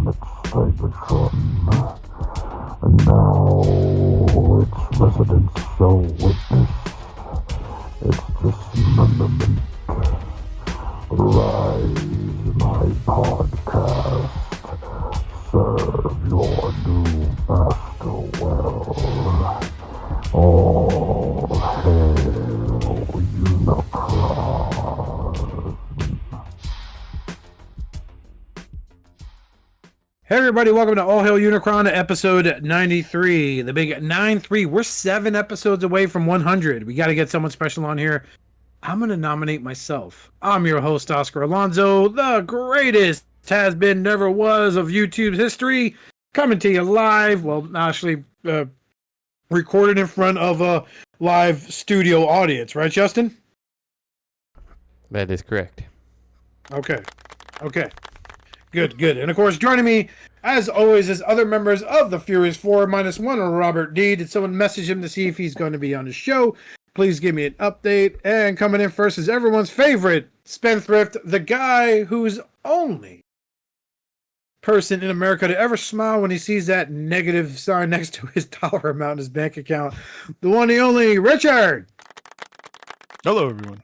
and its Cybertron, and now its residents shall witness its dismemberment. Rise, my podcast. Serve your new master well. All hail Unicron. Hey everybody, welcome to All Hail Unicron, episode 93, the big 9-3. We're 7 episodes away from 100. We got to get someone special on here. I'm going to nominate myself. I'm your host, Oscar Alonso, the greatest has been, never was of YouTube's history, coming to you live, well, actually recorded in front of a live studio audience, right, Justin? That is correct. Okay. Good. And of course, joining me, as always, is other members of the Furious 4 -1, Robert D. Did someone message him to see if he's going to be on the show? Please give me an update. And coming in first is everyone's favorite spendthrift, the guy who's only person in America to ever smile when he sees that negative sign next to his dollar amount in his bank account. The one, the only, Richard. Hello, everyone.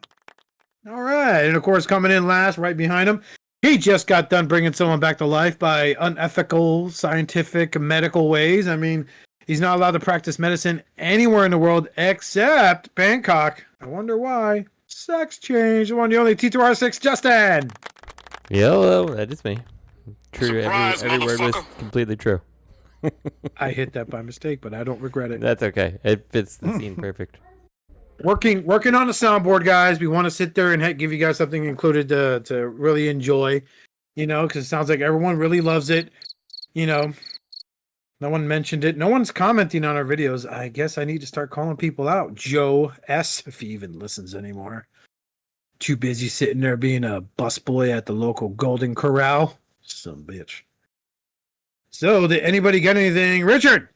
All right. And of course, coming in last, right behind him, he just got done bringing someone back to life by unethical, scientific, medical ways. I mean, he's not allowed to practice medicine anywhere in the world except Bangkok. I wonder why. Sex change. The one, the only T2R6, Justin. Hello, that is me. True. Surprise, every word was completely true. I hit that by mistake, but I don't regret it. That's okay. It fits the scene perfect. Working on the soundboard, guys. We want to sit there and give you guys something included to really enjoy, because it sounds like everyone really loves it. No one mentioned it. No one's commenting on our videos. I guess I need to start calling people out. Joe S, if he even listens anymore. Too busy sitting there being a busboy at the local Golden Corral. Some bitch. So, did anybody get anything? Richard!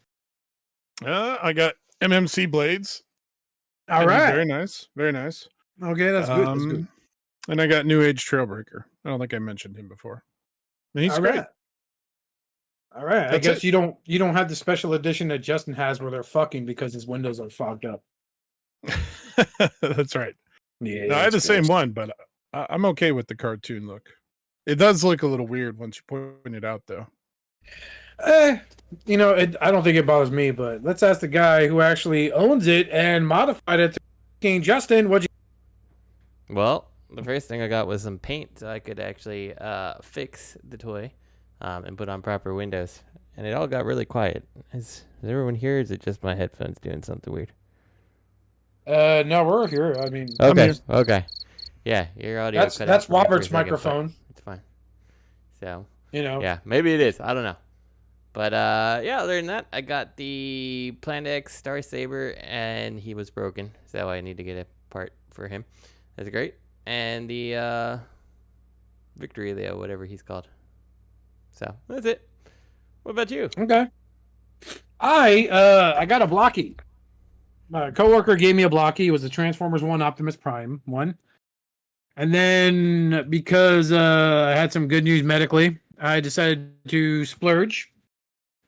I got MMC blades. All right. Very nice. Very nice. Okay, that's good. That's good. And I got New Age Trailbreaker. I don't think I mentioned him before. And he's All great. right. All right. I guess you don't have the special edition that Justin has where they're fucking because his windows are fogged up. That's right. Yeah. No, I had the same one, but I'm okay with the cartoon look. It does look a little weird once you point it out, though. I don't think it bothers me, but let's ask the guy who actually owns it and modified it to King Justin. Well, the first thing I got was some paint so I could actually fix the toy and put on proper windows. And it all got really quiet. Is everyone here? Or is it just my headphones doing something weird? No, we're here. I mean, Okay. Yeah, your audio. That's Robert's microphone. It's fine. So, Yeah, maybe it is. I don't know. But other than that, I got the Plant X Star Saber, and he was broken, so I need to get a part for him. That's great. And the Victory Leo, whatever he's called. So that's it. What about you? Okay. I got a blocky. My coworker gave me a blocky. It was a Transformers 1 Optimus Prime 1. And then because I had some good news medically, I decided to splurge.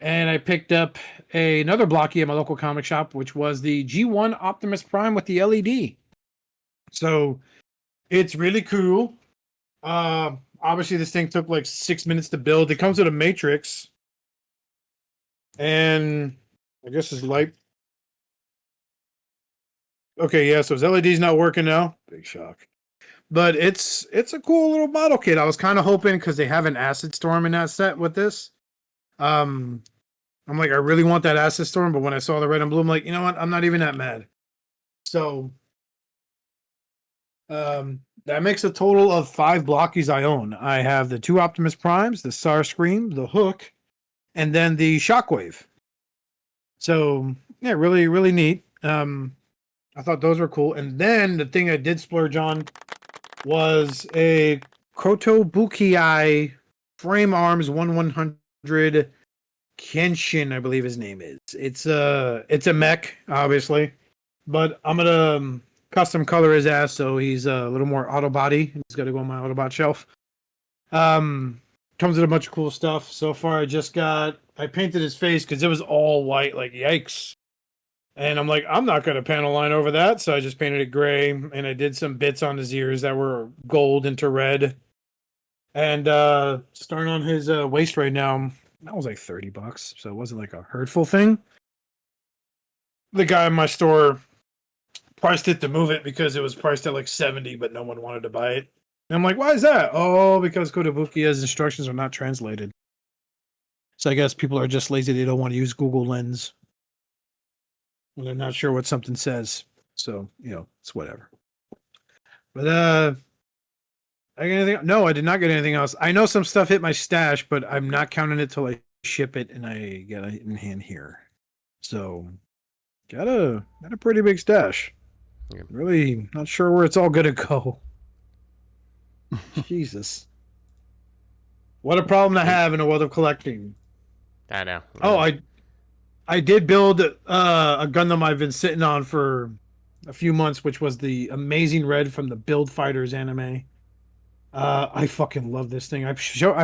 And I picked up another blocky at my local comic shop, which was the G1 Optimus Prime with the LED. So it's really cool. Obviously, this thing took like 6 minutes to build. It comes with a matrix. And I guess his light. Okay, yeah, so his LED's not working now. Big shock. But it's a cool little model kit. I was kind of hoping because they have an acid storm in that set with this. I'm like, I really want that acid storm, but when I saw the red and blue, I'm like, you know what? I'm not even that mad. So that makes a total of 5 blockies I own. I have the 2 Optimus Primes, the Starscream, the Hook, and then the Shockwave. So yeah, really, really neat. I thought those were cool. And then the thing I did splurge on was a Kotobukiai Frame Arms 1/100 Kenshin, I believe his name is. It's a mech, obviously, but I'm gonna custom color his ass so he's a little more auto body. He's got to go on my Autobot shelf. Comes with a bunch of cool stuff. So far, I painted his face because it was all white, like yikes. And I'm like, I'm not going to panel line over that. So I just painted it gray. And I did some bits on his ears that were gold into red. And starting on his waist right now, that was like $30. So it wasn't like a hurtful thing. The guy in my store priced it to move it because it was priced at like 70, but no one wanted to buy it. And I'm like, why is that? Oh, because Kotobukiya's instructions are not translated. So I guess people are just lazy. They don't want to use Google Lens. And they're not sure what something says. So, it's whatever. But I get anything? No, I did not get anything else. I know some stuff hit my stash, but I'm not counting it till I ship it and I get it in hand here. So got a pretty big stash. Yep. Really not sure where it's all gonna go. Jesus. What a problem to have in a world of collecting. I know. Oh, I did build a Gundam I've been sitting on for a few months, which was the Amazing Red from the Build Fighters anime. I fucking love this thing. I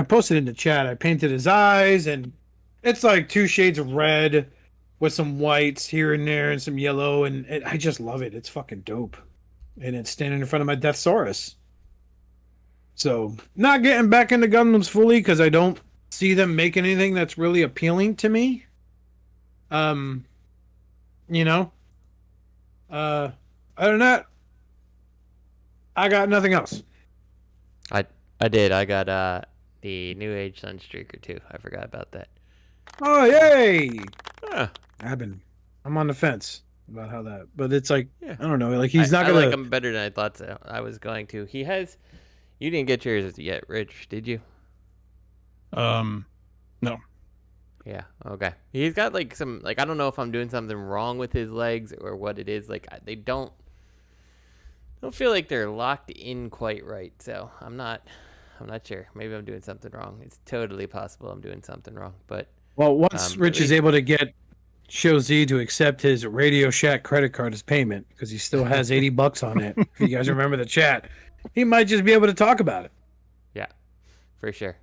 posted it in the chat. I painted his eyes, and it's like 2 shades of red with some whites here and there and some yellow, and I just love it. It's fucking dope. And it's standing in front of my Deathsaurus. So, not getting back into Gundams fully because I don't see them making anything that's really appealing to me. Other than that, I got nothing else. I did. I got the New Age Sunstreaker too. I forgot about that. Oh, yay! Huh. I'm on the fence about how that, but it's like, Yeah. I don't know, like he's not I gonna like him better than I thought so. I was going to. He has. You didn't get yours yet, Rich, did you? No. Yeah. Okay. He's got like some I don't know if I'm doing something wrong with his legs or what it is. Like they don't feel like they're locked in quite right. So I'm not sure. Maybe I'm doing something wrong. It's totally possible I'm doing something wrong. But well, once Rich is able to get Show Z to accept his Radio Shack credit card as payment because he still has $80 on it. If you guys remember the chat, he might just be able to talk about it. Yeah, for sure.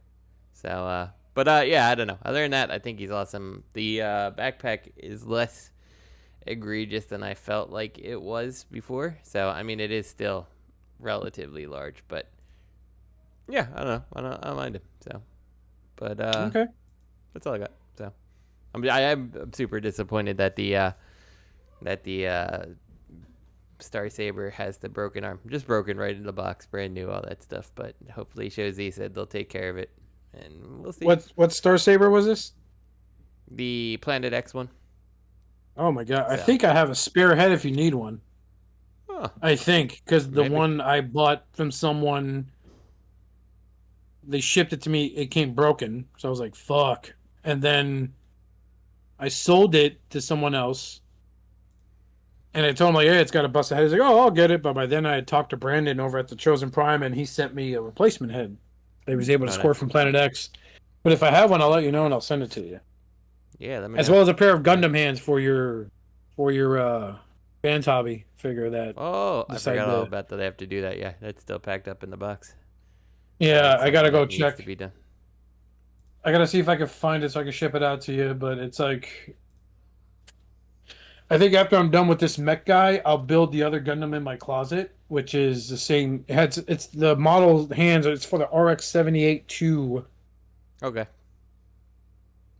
So, but yeah, I don't know. Other than that, I think he's awesome. The backpack is less egregious than I felt like it was before. So, I mean, it is still relatively large, but yeah, I don't know. I don't mind him. So, but Okay. that's all I got. So, I'm super disappointed that the Star Saber has the broken arm, just broken right in the box, brand new, all that stuff. But hopefully, Show Z said they'll take care of it, and we'll see. What Star Saber was this? The Planet X one. Oh my god! I So. think I have a spare head if you need one. Huh. I think because the Maybe. one I bought from someone, they shipped it to me. It came broken, so I was like, "Fuck!" And then I sold it to someone else. And I told him, like, hey, it's got a busted head. He's like, oh, I'll get it. But by then I had talked to Brandon over at the Chosen Prime, and he sent me a replacement head. He was able to score from Planet X. But if I have one, I'll let you know, and I'll send it to you. Yeah, let me as know. well as a pair of Gundam hands for your fans hobby figure that. Oh, I forgot all about that. I have to do that. Yeah, that's still packed up in the box. Yeah, I gotta go Needs check. to be done. I gotta see if I can find it so I can ship it out to you. But it's like, I think after I'm done with this mech guy, I'll build the other Gundam in my closet, which is the same. It's the model hands. It's for the RX-78-2. Okay.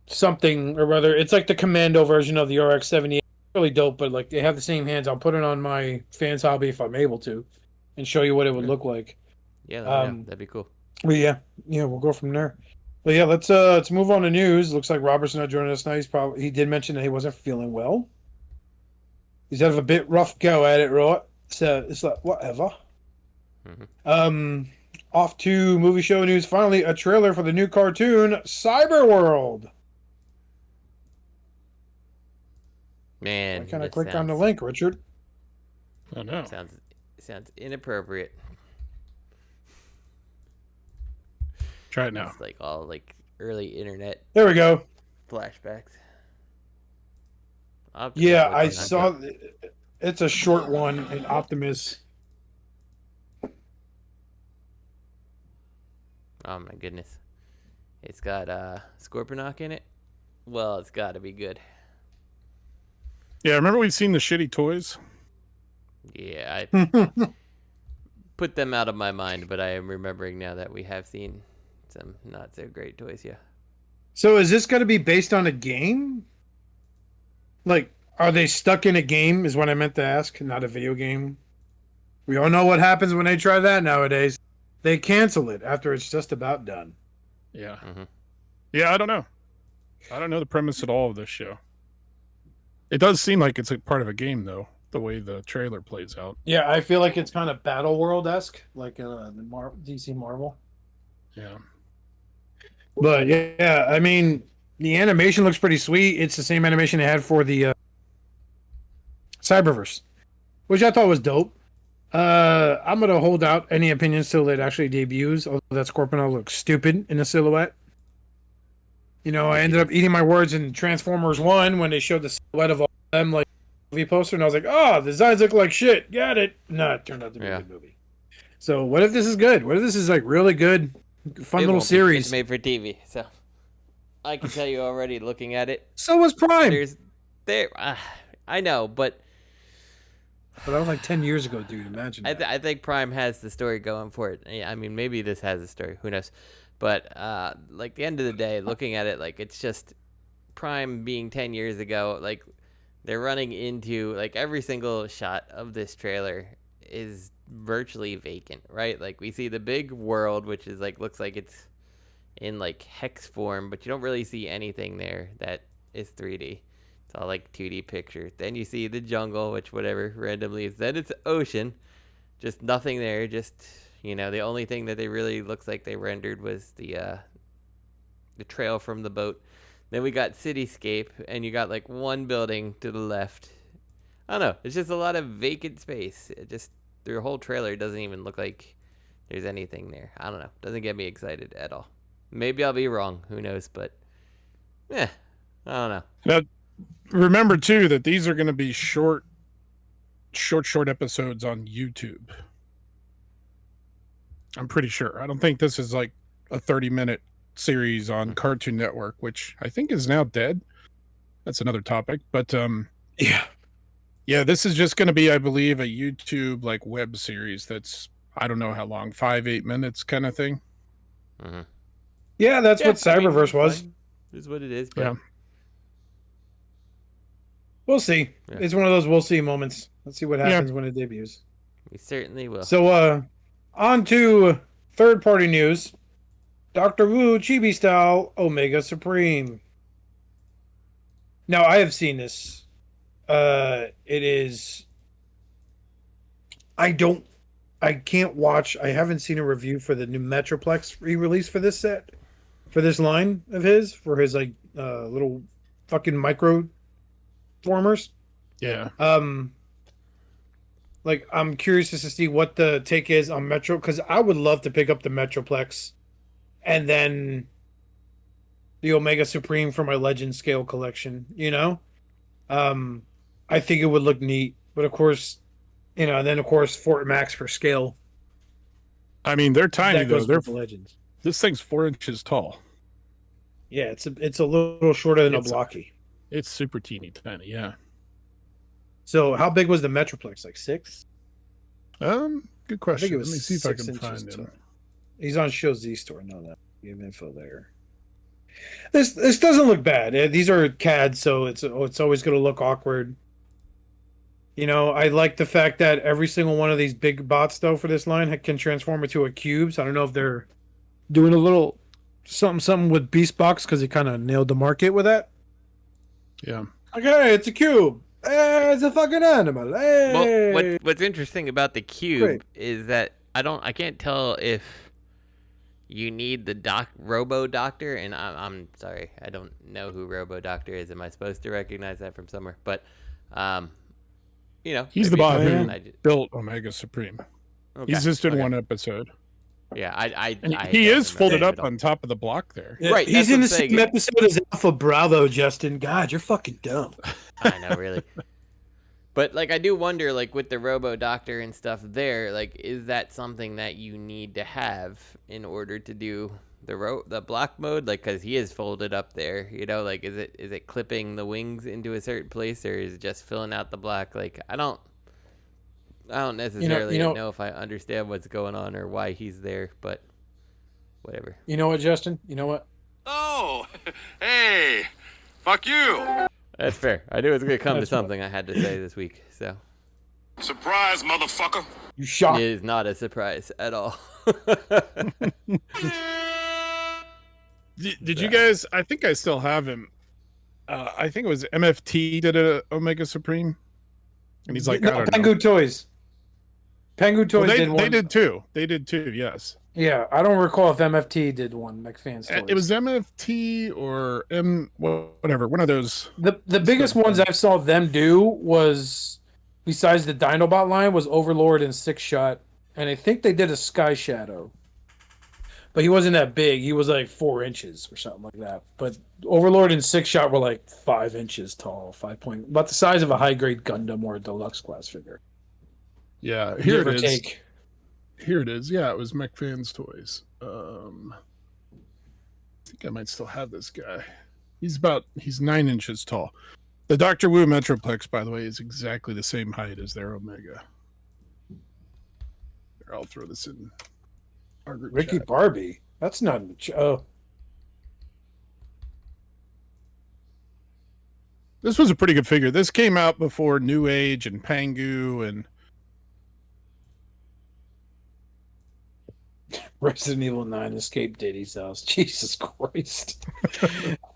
Something or other. It's like the Commando version of the RX-78. Really dope, but like they have the same hands. I'll put it on my fans hobby if I'm able to, and show you what it would look like. Yeah, that'd be cool. But yeah, we'll go from there. But yeah, let's move on to news. Looks like Robert's not joining us tonight. He did mention that he wasn't feeling well. He's had a bit rough go at it, right? So it's like whatever. Mm-hmm. Off to movie show news. Finally, a trailer for the new cartoon Cyberworld. Man, why can't I click on the link, Richard? Oh no. Sounds inappropriate. Try it now. It's like all like early internet. There we go. Flashbacks. Yeah, I saw. It's a short one in Optimus. Oh my goodness. It's got Scorponok in it. Well, it's got to be good. Yeah, remember we've seen the shitty toys? Yeah, I put them out of my mind, but I am remembering now that we have seen some not so great toys. Yeah. So is this going to be based on a game? Like, are they stuck in a game? Is what I meant to ask, not a video game. We all know what happens when they try that nowadays. They cancel it after it's just about done. Yeah. Mm-hmm. Yeah, I don't know. I don't know the premise at all of this show. It does seem like it's a part of a game, though, the way the trailer plays out. Yeah, I feel like it's kind of Battle World esque, like the DC Marvel. Yeah. But yeah, I mean, the animation looks pretty sweet. It's the same animation they had for the Cyberverse, which I thought was dope. I'm gonna hold out any opinions till it actually debuts. Although that Scorpion looks stupid in the silhouette. You know, I ended up eating my words in Transformers 1 when they showed the silhouette of all of them, like, movie poster, and I was like, oh, the designs look like shit. Got it. No, it turned out to be a good movie. So what if this is good? What if this is, like, really good, fun little series? It's made for TV, so I can tell you already looking at it. So was Prime. I know, but that was like 10 years ago, dude. Imagine that. I think Prime has the story going for it. I mean, maybe this has a story. Who knows? But like, the end of the day, looking at it, like, it's just Prime being 10 years ago. Like, they're running into, like, every single shot of this trailer is virtually vacant, right? Like, we see the big world, which is like, looks like it's in like hex form, but you don't really see anything there that is 3D. It's all like 2D picture. Then you see the jungle, which whatever randomly is. Then it's ocean, just nothing there. Just, you know, the only thing that they really looks like they rendered was the trail from the boat. Then we got cityscape, and you got like one building to the left. I don't know. It's just a lot of vacant space. It just, their whole trailer doesn't even look like there's anything there. I don't know. Doesn't get me excited at all. Maybe I'll be wrong. Who knows? But I don't know. Now, remember too that these are going to be short episodes on YouTube. I'm pretty sure. I don't think this is like a 30-minute series on Cartoon Network, which I think is now dead. That's another topic. But yeah, this is just going to be, I believe, a YouTube like web series that's, I don't know how long, 5-8 minutes kind of thing. Mm-hmm. Yeah, that's what Cyberverse was. Is what it is. But Yeah. We'll see. Yeah. It's one of those we'll see moments. Let's see what happens when it debuts. We certainly will. So, on to third-party news. Dr. Wu Chibi Style Omega Supreme. Now, I have seen this. It is... I can't watch... I haven't seen a review for the new Metroplex re-release for this set. For this line of his. For his, like, little fucking micro formers. Yeah. Like, I'm curious to see what the take is on Metro, because I would love to pick up the Metroplex and then the Omega Supreme for my Legend Scale collection, you know? I think it would look neat, but of course, you know, and then of course Fort Max for scale. I mean, they're tiny That though. goes They're with the Legends. This thing's 4 inches tall. Yeah, it's a little shorter than a blocky. It's super teeny tiny, yeah. So how big was the Metroplex? Like 6? Good question. I think it was Let me see if I 6 can inches find tall. him. He's on Show Z Store. No, that give info there. This doesn't look bad. These are CAD, so it's always going to look awkward. You know, I like the fact that every single one of these big bots, though, for this line can transform into a cube. So I don't know if they're doing a little something with Beast Box because he kind of nailed the market with that. Yeah. Okay, it's a cube. Hey, it's a fucking animal. Hey. Well, what's interesting about the cube is that I can't tell if you need the Robo Doctor, and I'm sorry, I don't know who Robo Doctor is. Am I supposed to recognize that from somewhere? But you know, he's the bot who just built Omega Supreme. Okay. He's just in one episode. Yeah, he is folded up on top of the block there. Yeah, right, he's in the same episode as Alpha Bravo, Justin. God, you're fucking dumb. I know, really. But, like, I do wonder, like, with the Robo Doctor and stuff there, like, is that something that you need to have in order to do the block mode, like, because he is folded up there, you know, like, is it clipping the wings into a certain place, or is it just filling out the block? Like, I don't necessarily know if I understand what's going on or why he's there, but whatever. You know what, Justin? You know what? Oh, hey, fuck you. That's fair. I knew it was going to come to something I had to say this week, so. Surprise, motherfucker. You shocked? It is not a surprise at all. Did you guys? I think I still have him. I think it was MFT did a Omega Supreme, and he's like, I don't know. Pengu Toys. Pengu Toys did one. They did too. They did too. Yes. Yeah, I don't recall if MFT did one. McFan's Toys. It was MFT or whatever. One of those. The biggest ones I saw them do was, besides the Dinobot line, was Overlord and Six Shot, and I think they did a Sky Shadow. But he wasn't that big. He was like 4 inches or something like that. But Overlord and Six Shot were like 5 inches tall, about the size of a high grade Gundam or a deluxe class figure. Yeah, here it is. Take. Here it is. Yeah, it was McFan's Toys. I think I might still have this guy. He's 9 inches tall. The Dr. Wu Metroplex, by the way, is exactly the same height as their Omega. Here, I'll throw this in our group Ricky chat. Barbie. That's not. Oh. This was a pretty good figure. This came out before New Age and Pangu and Resident Evil 9 Escape Diddy's House. Jesus Christ.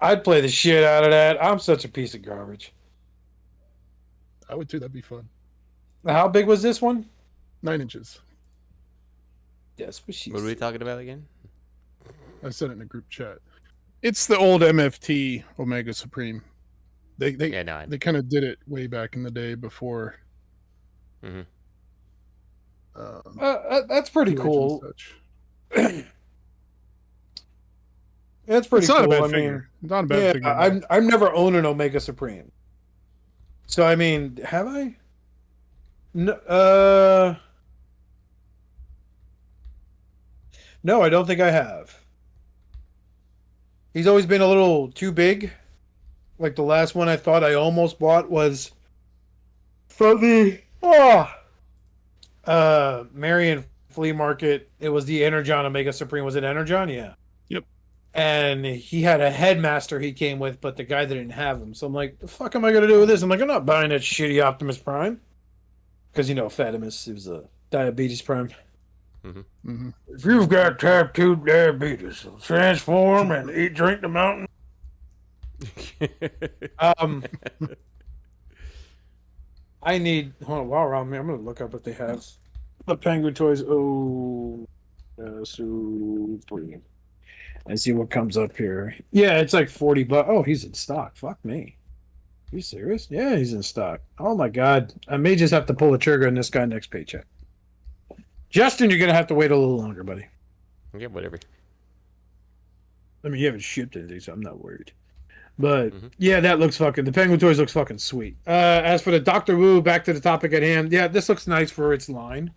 I'd play the shit out of that. I'm such a piece of garbage. I would too. That'd be fun. How big was this one? 9 inches. That's what she What are we said. talking about again? I sent it in a group chat. It's the old MFT Omega Supreme. They kind of did it way back in the day before. Mm-hmm. That's pretty New Age and cool. such. That's pretty It's not cool. a bad figure. Not a bad figure. I've never owned an Omega Supreme. So I mean, have I? No, no, I don't think I have. He's always been a little too big. Like the last one I thought I almost bought was from the Marion Flea Market. It was the Energon Omega Supreme. Was it Energon? Yeah. Yep. And he had a headmaster he came with, but the guy didn't have him. So I'm like, the fuck am I going to do with this? I'm like, I'm not buying that shitty Optimus Prime. Because, you know, Fatimus, it was a diabetes prime. Mm-hmm. Mm-hmm. If you've got type 2 diabetes, transform and drink the mountain. I need, hold on, while we're on me, I'm going to look up if they have the Penguin Toys. Supreme. And see what comes up here. Yeah, it's like $40. Oh, he's in stock. Fuck me. Are you serious? Yeah, he's in stock. Oh my god. I may just have to pull the trigger on this guy next paycheck. Justin, you're gonna have to wait a little longer, buddy. Yeah, whatever. I mean, you haven't shipped anything, so I'm not worried. But yeah, that looks fucking. The Penguin Toys looks fucking sweet. As for the Dr. Wu, back to the topic at hand. Yeah, this looks nice for its line.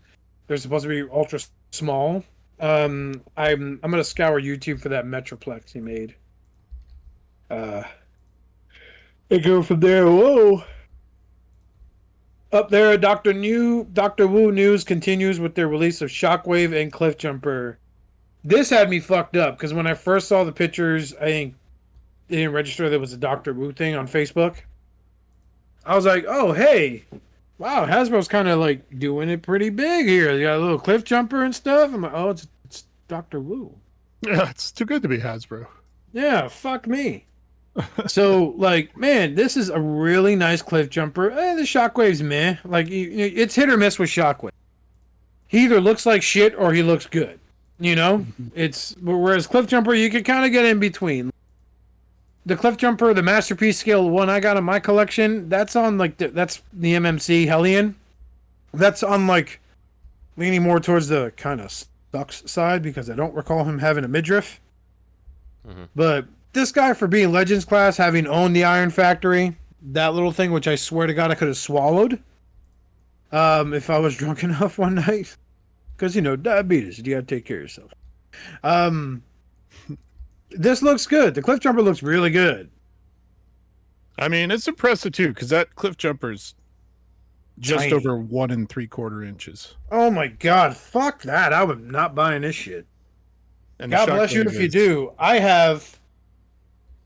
They're supposed to be ultra small. I'm gonna scour YouTube for that Metroplex he made. And go from there. Whoa. Up there, Dr. Wu News continues with their release of Shockwave and Cliffjumper. This had me fucked up because when I first saw the pictures, I think they didn't register there was a Dr. Wu thing on Facebook. I was like, oh, hey. Wow, Hasbro's kind of like doing it pretty big here. They got a little Cliffjumper and stuff. I'm like, oh, it's Dr. Wu. Yeah, it's too good to be Hasbro. Yeah, fuck me. So, like, man, this is a really nice Cliffjumper. The Shockwave's meh. Like, it's hit or miss with Shockwave. He either looks like shit or he looks good. You know? It's whereas Cliffjumper, you could kind of get in between. The Cliffjumper, the Masterpiece Scale one I got in my collection, that's on, like, that's the MMC Hellion. That's on, like, leaning more towards the kind of sucks side because I don't recall him having a midriff. But this guy, for being Legends class, having owned the Iron Factory, that little thing, which I swear to God I could have swallowed if I was drunk enough one night. Because, you know, diabetes, you got to take care of yourself. This looks good. The Cliffjumper looks really good. I mean, it's impressive too, because that Cliffjumper's just Tiny. over 1 3/4 inches. Oh my god, fuck that. I would not buying this shit. And God bless you if you do. I have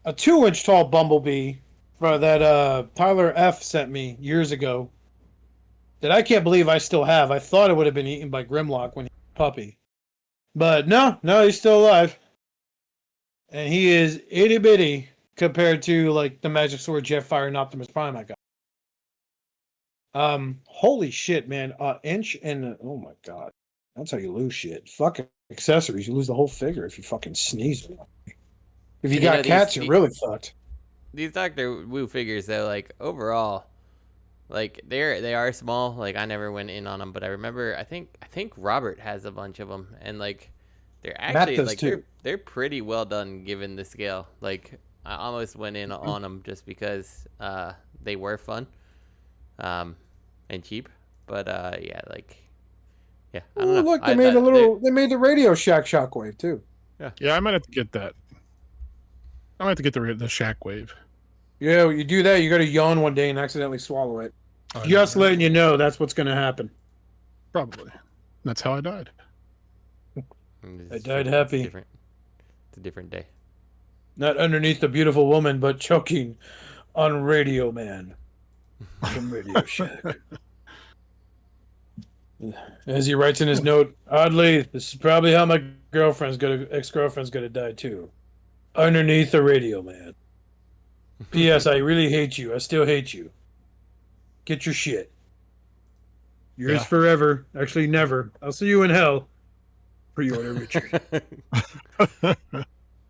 a 2-inch tall Bumblebee that Tyler F sent me years ago that I can't believe I still have. I thought it would have been eaten by Grimlock when he was a puppy. But no, he's still alive. And he is itty bitty compared to like the Magic Sword, Jetfire, and Optimus Prime I got. Holy shit, man. Inch and oh my god. That's how you lose shit. Fucking accessories. You lose the whole figure if you fucking sneeze. If you got cats, you're really fucked. These Doctor Wu figures, though, like overall, like they are small. Like I never went in on them, but I remember I think Robert has a bunch of them, and like they're actually like they're pretty well done given the scale. Like I almost went in on them just because they were fun, and cheap. But yeah, like yeah. I don't know. Look, they made they made the Radio Shack Shockwave too. Yeah, I might have to get that. I might have to get the Shockwave. Yeah, you do that, you got to yawn one day and accidentally swallow it. Just letting you know that's what's going to happen. Probably. That's how I died. I died happy. It's a different day. Not underneath the beautiful woman, but choking on Radio Man from Radio Shack. As he writes in his note, oddly, this is probably how my ex-girlfriend's gonna die too. Underneath the Radio Man. P.S. I really hate you. I still hate you. Get your shit. Yours forever. Actually, never. I'll see you in hell. Pre-order Richard.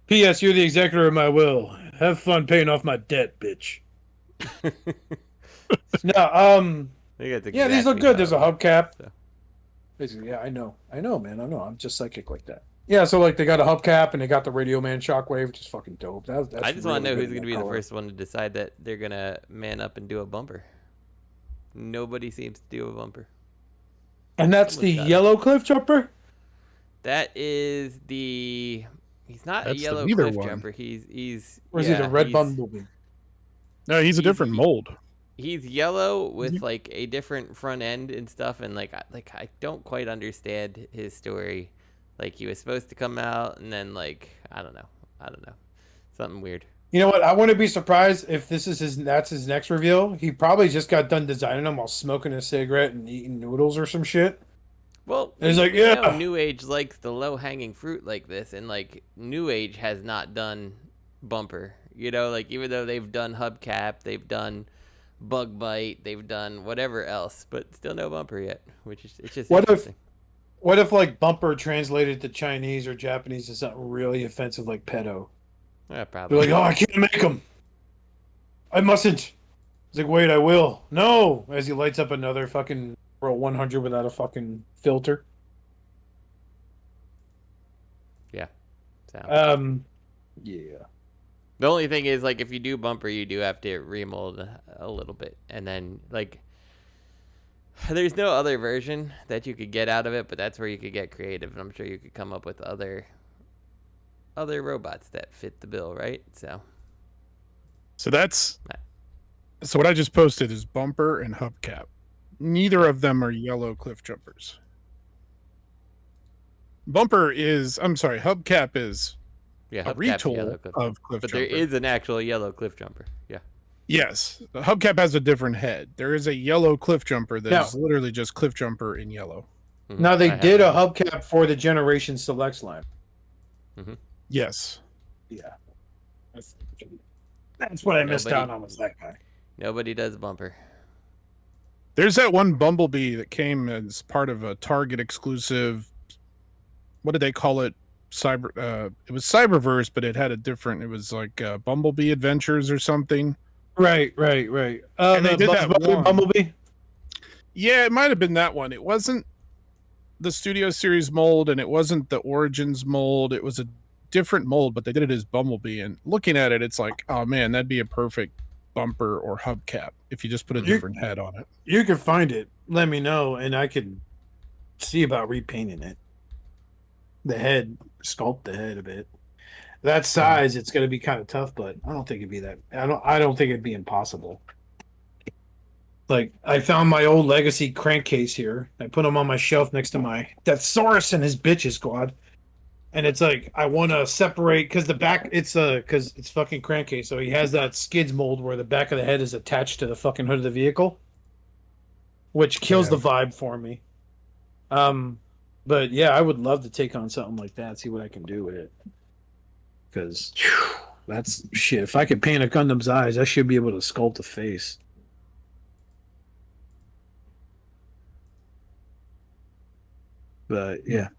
P.S. You're the executor of my will. Have fun paying off my debt, bitch. No, yeah, these look good. There's a hubcap. So. Basically, yeah, I know, man. I know. I'm just psychic like that. Yeah, so like they got a hubcap and they got the Radio Man Shockwave, which is fucking dope. That's I just want to know who's going to be the first one to decide that they're going to man up and do a bumper. Nobody seems to do a bumper. And that's the yellow Cliffjumper? That is the... He's not a yellow Cliffjumper. He's... Or is he the red Bumblebee? No, he's a different mold. He's yellow with like a different front end and stuff, and like I don't quite understand his story. Like he was supposed to come out, and then like I don't know, something weird. You know what? I wouldn't be surprised if that's his next reveal. He probably just got done designing them while smoking a cigarette and eating noodles or some shit. Well, and he's like, yeah. You know, New Age likes the low hanging fruit like this, and like New Age has not done bumper. You know, like even though they've done hubcap, they've done bug bite, they've done whatever else, but still no bumper yet, which is it's just interesting. What if like bumper translated to Chinese or Japanese is something really offensive like pedo? Yeah, probably. They're like, oh, I can't make them. I mustn't. He's like, wait, I will. No, as he lights up another fucking World 100 without a fucking filter. Yeah. Yeah. The only thing is, like, if you do bumper, you do have to remold a little bit. And then, like, there's no other version that you could get out of it, but that's where you could get creative. And I'm sure you could come up with other robots that fit the bill, right? So what I just posted is bumper and hubcap. Neither of them are yellow Cliffjumpers. Hubcap is a retool of Cliffjumper. But there is an actual yellow Cliffjumper. Yeah. Yes. The hubcap has a different head. There is a yellow Cliffjumper that is literally just Cliffjumper in yellow. Mm-hmm. Now, they did a hubcap for the Generation Selects line. Mm-hmm. Yes. Yeah. That's what I missed out on, was that guy. Nobody does bumper. There's that one Bumblebee that came as part of a Target exclusive. What did they call it? It was Cyberverse, but it had a different. It was like Bumblebee Adventures or something. Right. And they did that one. Bumblebee. Yeah, it might have been that one. It wasn't the Studio Series mold, and it wasn't the Origins mold. It was a different mold, but they did it as Bumblebee. And looking at it, it's like, oh man, that'd be a perfect bumper or hubcap if you just put a different head on it. You could find it. Let me know, and I could see about repainting it. The head, sculpt the head a bit. That size, it's going to be kind of tough, but I don't think it'd be that. I don't think it'd be impossible. Like, I found my old legacy crankcase here. I put him on my shelf next to my that Saurus and his bitches squad. And it's like I want to separate because the back because it's fucking crankcase, so he has that skids mold where the back of the head is attached to the fucking hood of the vehicle, which kills the vibe for me. But yeah, I would love to take on something like that, see what I can do with it. Because that's shit. If I could paint a Gundam's eyes, I should be able to sculpt a face. But yeah.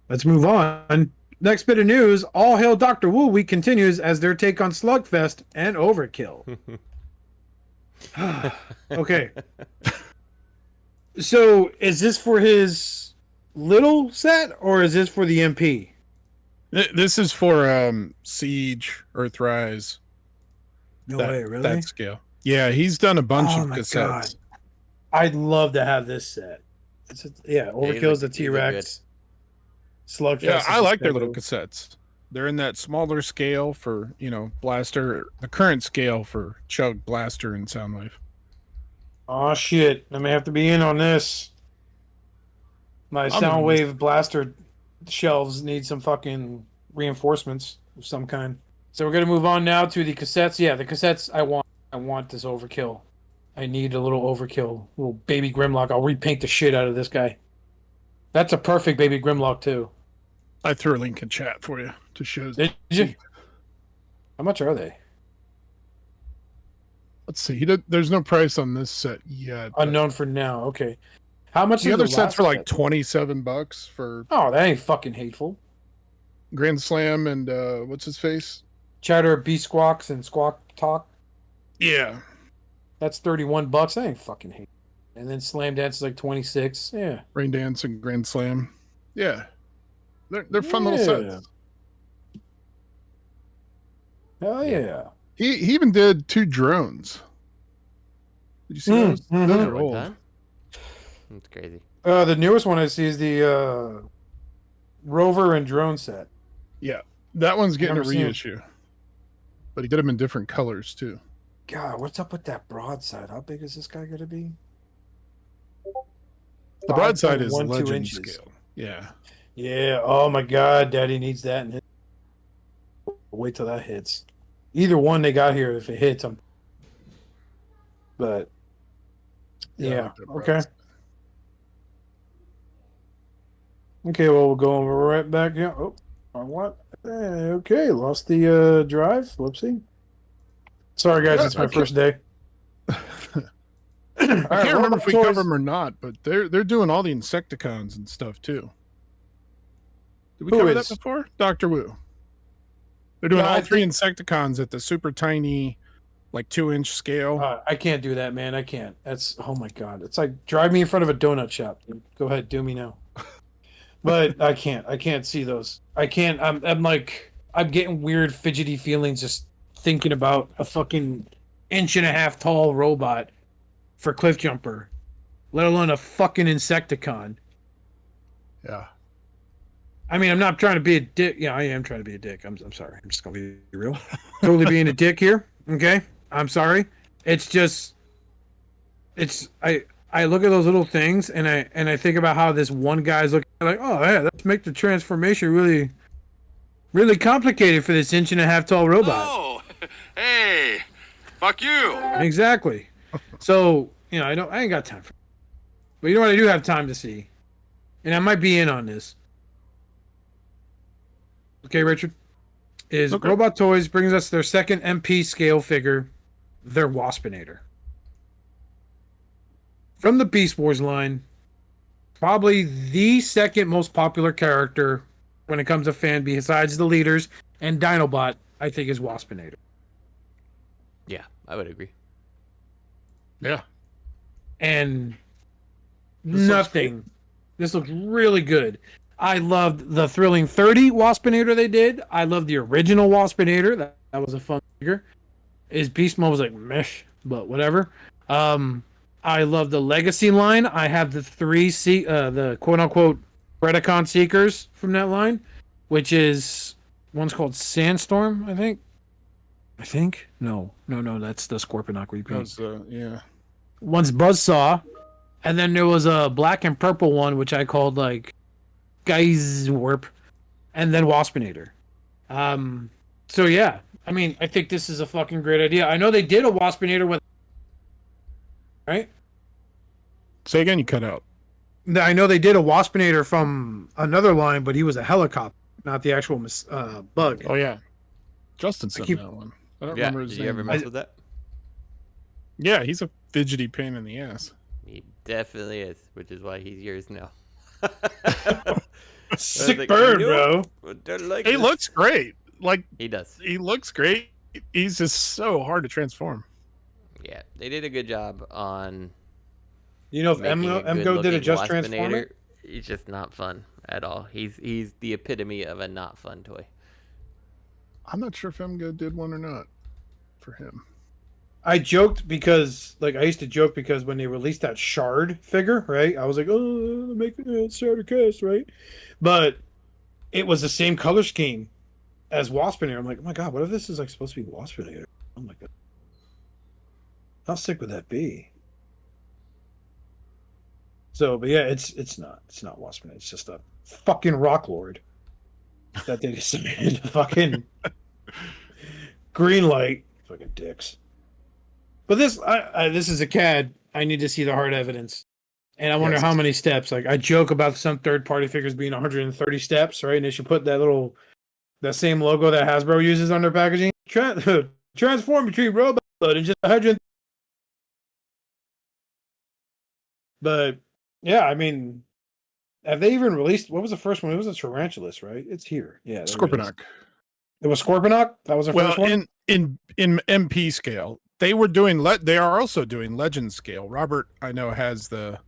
Let's move on. Next bit of news, All Hail Dr. Wu Week continues as their take on Slugfest and Overkill. Okay. So, is this for his little set, or is this for the MP? This is for Siege, Earthrise. No way, really? That scale. Yeah, he's done a bunch of my cassettes. God. I'd love to have this set. Overkill's the T-Rex. Slugfest. Yeah, I like their little cassettes. They're in that smaller scale for, Blaster, the current scale for Chug, Blaster, and Soundwave. Oh shit! I may have to be in on this. My Soundwave Blaster shelves need some fucking reinforcements of some kind. So we're gonna move on now to the cassettes. Yeah, the cassettes I want this Overkill. I need a little Overkill, little baby Grimlock. I'll repaint the shit out of this guy. That's a perfect baby Grimlock too. I threw a link in chat for you to show. Did you? How much are they? Let's see. There's no price on this set yet. Unknown for now. Okay. How much? The other sets for like $27 for. Oh, that ain't fucking hateful. Grand Slam and what's his face? Chatter, B Squawks, and Squawk Talk. Yeah. That's $31. That ain't fucking hateful. And then Slam Dance is like 26. Yeah. Rain Dance and Grand Slam. Yeah. They're fun little sets. Hell yeah. He even did 2 drones. Did you see those? Mm-hmm. Those are old. That's crazy. The newest one I see is the Rover and Drone set. Yeah. That one's getting a Never seen reissue. But he did them in different colors too. God, what's up with that broadside? How big is this guy going to be? The broadside is 5.12 legend inches. scale. Yeah. Yeah. Oh my God, Daddy needs that. And wait till that hits. Either one they got here, if it hits them. But yeah. Okay. Okay. Well, we'll go right back. Yeah. Oh, what? Okay. Lost the drive. Whoopsie. Sorry, guys. It's my first day. I can't remember if we covered them or not, but they're doing all the Insecticons and stuff too. Did we cover that before? Dr. Wu. They're doing all 3 Insecticons at the super tiny, like 2-inch scale. I can't do that, man. I can't. That's oh my God. It's like drive me in front of a donut shop. Go ahead, do me now. But I can't. I can't see those. I can't. I'm like I'm getting weird fidgety feelings just thinking about a fucking 1.5 tall robot for Cliffjumper, let alone a fucking Insecticon. Yeah. I mean, I'm not trying to be a dick. Yeah, I am trying to be a dick. I'm sorry. I'm just gonna be real. Totally being a dick here. Okay, I'm sorry. It's just, I look at those little things and I think about how this one guy's looking like, oh yeah, let's make the transformation really, really complicated for this 1.5 tall robot. Oh, hey, fuck you. Exactly. So I ain't got time for it. But you know what I do have time to see, and I might be in on this. Okay, Richard, is Robot Toys brings us their second MP scale figure, their Waspinator. From the Beast Wars line, probably the second most popular character when it comes to fan besides the leaders and Dinobot, I think is Waspinator. Yeah, I would agree. Yeah. And this looks really good. I loved the Thrilling 30 Waspinator they did. I loved the original Waspinator. That was a fun figure. His beast mode was like mesh, but whatever. I love the Legacy line. I have the 3 the quote unquote Predacon Seekers from that line, which is one's called Sandstorm, I think. No, that's the Scorponok repaint. Yeah. One's Buzzsaw, and then there was a black and purple one, which I called like Guys Warp, and then Waspinator. So yeah, I mean, I think this is a fucking great idea. I know they did a Waspinator with, right? Say again, you cut out. I know they did a Waspinator from another line, but he was a helicopter, not the actual bug. Oh yeah, Justin sent that one. I don't remember his Did name. you ever mess with that? Yeah, he's a fidgety pain in the ass. He definitely is, which is why he's yours now. Sick like, bird, you bro. Like He this. looks great. Like He does. he looks great. He's just so hard to transform. Yeah, they did a good job on. You know, if making a Emgo did a good-looking Just Transformer, Waspinator. He's just not fun at all. He's the epitome of a not fun toy. I'm not sure if Emgo did one or not for him. I joked because, like, I used to joke because when they released that Shard figure, right? I was like, oh, they're making it Shard cast, right? But it was the same color scheme as Waspinator. I'm like, oh my god, what if this is like supposed to be Waspinator? Oh my god, how sick would that be? So, but yeah, it's not Waspinator. It's just a fucking Rock Lord that they decided to fucking green light. Fucking dicks. But this, this is a CAD. I need to see the hard evidence, and I wonder how many steps. Like I joke about some third-party figures being 130 steps, right? And they should put that same logo that Hasbro uses on their packaging. Transform between robot and just 100. But yeah, I mean, have they even released? What was the first one? It was a Tarantulas, right? It's here. Yeah, Scorponok. It was Scorponok. That was the first one. in MP scale, they were doing. They are also doing Legend scale. Robert, I know, has the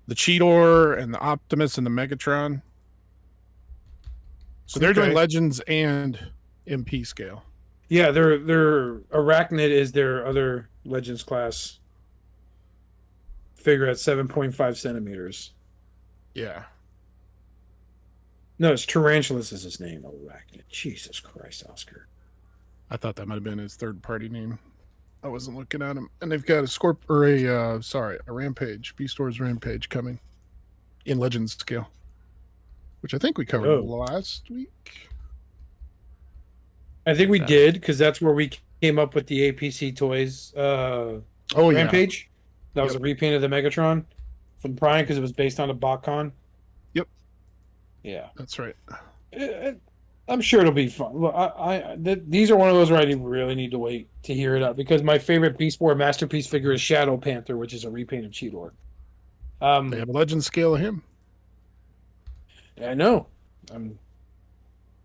Cheetor and the Optimus and the Megatron. So they're doing Legends and MP scale. Yeah, their Arachnid is their other Legends class figure at 7.5 centimeters. Yeah. No, it's Tarantulas is his name. Arachnid. Jesus Christ, Oscar. I thought that might have been his third party name. I wasn't looking at him. And they've got a Rampage, Beastars Rampage coming in Legends scale, which I think we covered last week. I think we did, because that's where we came up with the APC Toys Rampage. That was a repaint of the Megatron from Prime, because it was based on a BotCon. Yep. Yeah. That's right. I'm sure it'll be fun. Look, these are one of those where I really need to wait to hear it up, because my favorite Beast War Masterpiece figure is Shadow Panther, which is a repaint of Cheetor. They have a Legend scale of him. I know.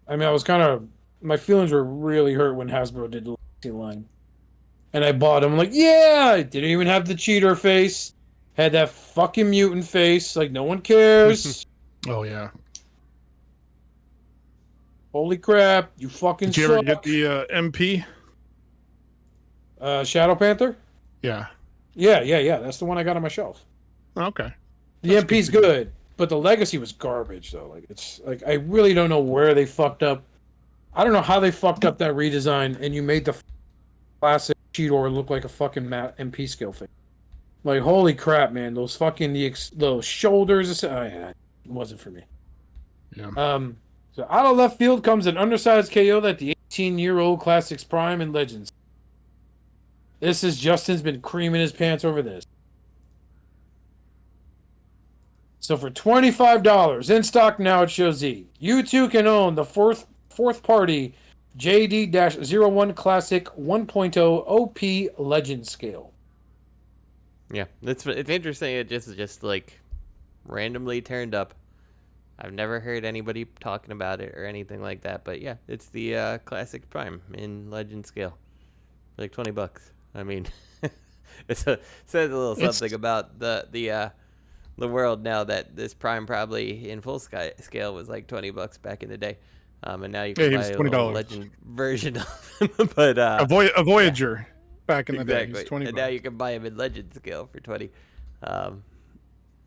I was kind of... My feelings were really hurt when Hasbro did the Legacy line. And I bought him. I'm like, yeah! I didn't even have the cheater face. Had that fucking mutant face. Like, no one cares. Oh, yeah. Holy crap. You fucking Did you ever get the MP? Shadow Panther? Yeah. Yeah. That's the one I got on my shelf. Okay. The MP's good, but the Legacy was garbage, though. Like, it's like, I really don't know where they fucked up. I don't know how they fucked up that redesign, and you made the classic Cheetor look like a fucking MP scale thing. Like, holy crap, man! Those fucking those shoulders. It wasn't for me. Yeah. So out of left field comes an undersized KO that the 18-year-old Classics Prime and Legends. This is Justin's been creaming his pants over this. So for $25 in stock now at Show Z, you too can own the fourth party JD-01 Classic 1.0 OP Legend scale. Yeah, it's interesting. It just like randomly turned up. I've never heard anybody talking about it or anything like that. But yeah, it's the Classic Prime in Legend scale, like $20. I mean, says a little something about the world now, that this Prime probably in full scale was like $20 back in the day. And now you can buy a Legend version of him. But a Voyager back in the day, was $20. And now you can buy him in Legend scale for $20.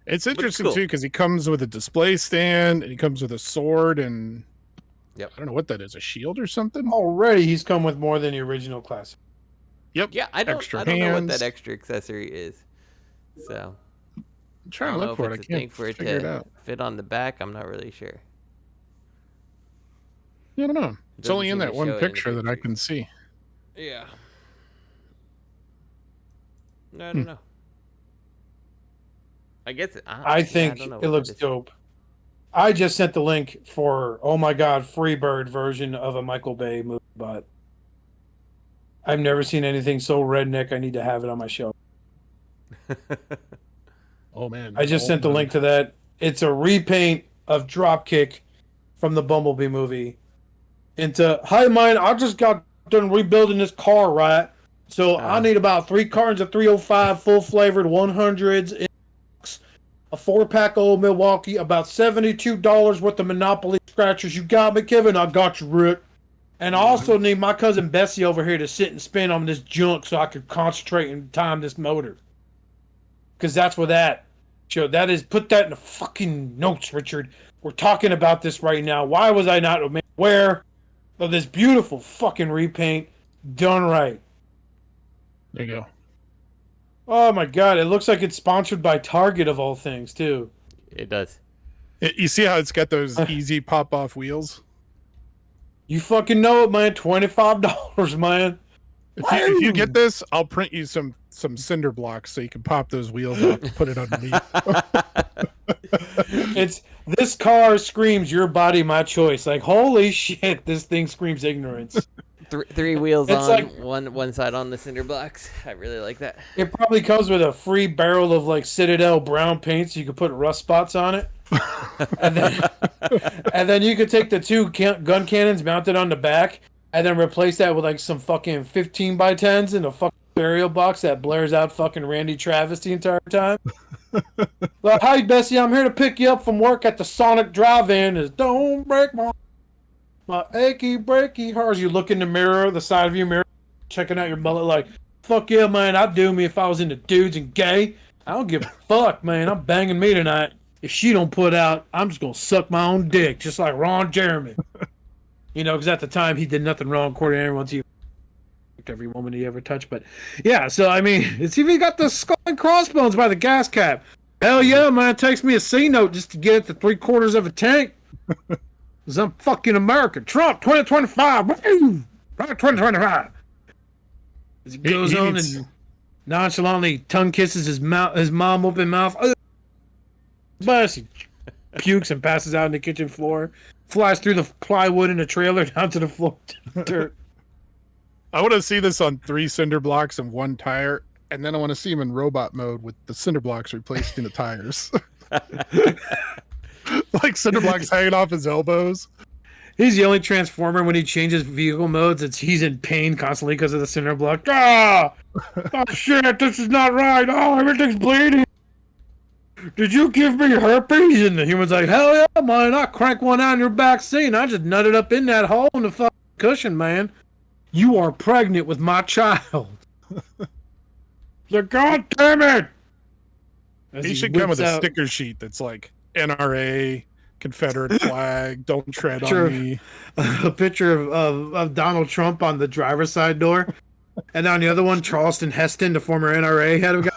It's interesting too, because he comes with a display stand and he comes with a sword, and Yep. I don't know what that is, a shield or something? Already, he's come with more than the original classic. Yep. Yeah, I don't know what that extra accessory is. So I'm trying to I don't know look for if it. I it's a thing can't for it figure it to out. fit on the back. I'm not really sure. Yeah, I don't know. It's Doesn't only in seem to that one show it in the picture that I pictures. can see. Yeah. No, I don't know. I guess I think don't know it what looks that is. dope. I just sent the link for, oh my god, Freebird version of a Michael Bay movie, but I've never seen anything so redneck. I need to have it on my shelf. Oh man. I just sent the link to that. It's a repaint of Dropkick from the Bumblebee movie into, hi man, I just got done rebuilding this car, right? So I need about 3 cartons of 305 full flavored 100s, a 4-pack of Old Milwaukee, about $72 worth of Monopoly scratchers. You got me, Kevin? I got you, Rick. And I also need my cousin Bessie over here to sit and spin on this junk so I could concentrate and time this motor. Because that's what that show. That is, put that in the fucking notes, Richard. We're talking about this right now. Why was I not aware of this beautiful fucking repaint done right? There you go. Oh my god, it looks like it's sponsored by Target of all things, too. It does. You see how it's got those easy pop-off wheels? You fucking know it, man. $25, man. If you get this, I'll print you some cinder blocks so you can pop those wheels off and put it underneath. This car screams your body, my choice. Like, holy shit, this thing screams ignorance. 3 wheels It's on like- one side on the cinder blocks. I really like that. It probably comes with a free barrel of like Citadel brown paint so you could put rust spots on it. and then you could take the 2 gun cannons mounted on the back and then replace that with like some fucking 15 by 10s in a fucking stereo box that blares out fucking Randy Travis the entire time. Like, hi Bessie, I'm here to pick you up from work at the Sonic Drive-In. Is don't break my achy breaky heart. As you look in the mirror, the side of your mirror, checking out your mullet, like, fuck yeah, man, I'd do me if I was into dudes and gay. I don't give a fuck, man. I'm banging me tonight. If she don't put out, I'm just gonna suck my own dick, just like Ron Jeremy. You know, because at the time he did nothing wrong, according to everyone. He every woman he ever touched. But yeah, so I mean, it's even got the skull and crossbones by the gas cap. Hell yeah, man! It takes me a C note just to get it to 3/4 of a tank. Cause I'm fucking America. Trump 2025. Right, 2025. As he goes on and nonchalantly tongue kisses his mom open mouth. But he pukes and passes out on the kitchen floor. Flies through the plywood in a trailer down to the floor. Dirt. I want to see this on 3 cinder blocks and 1 tire, and then I want to see him in robot mode with the cinder blocks replaced in the tires. Like cinder blocks hanging off his elbows. He's the only Transformer when he changes vehicle modes. He's in pain constantly because of the cinder block. Ah! Oh shit, this is not right. Oh, everything's bleeding. Did you give me herpes? And the human's like, hell yeah, man. I crank one out in your back seat and I just nutted up in that hole in the fucking cushion, man. You are pregnant with my child. Like, God damn it. As He he should come with whips a out- sticker sheet that's like NRA, Confederate flag, don't tread Sure. on me. A picture of Donald Trump on the driver's side door. And on the other one, Charleston Heston, the former NRA head of guy,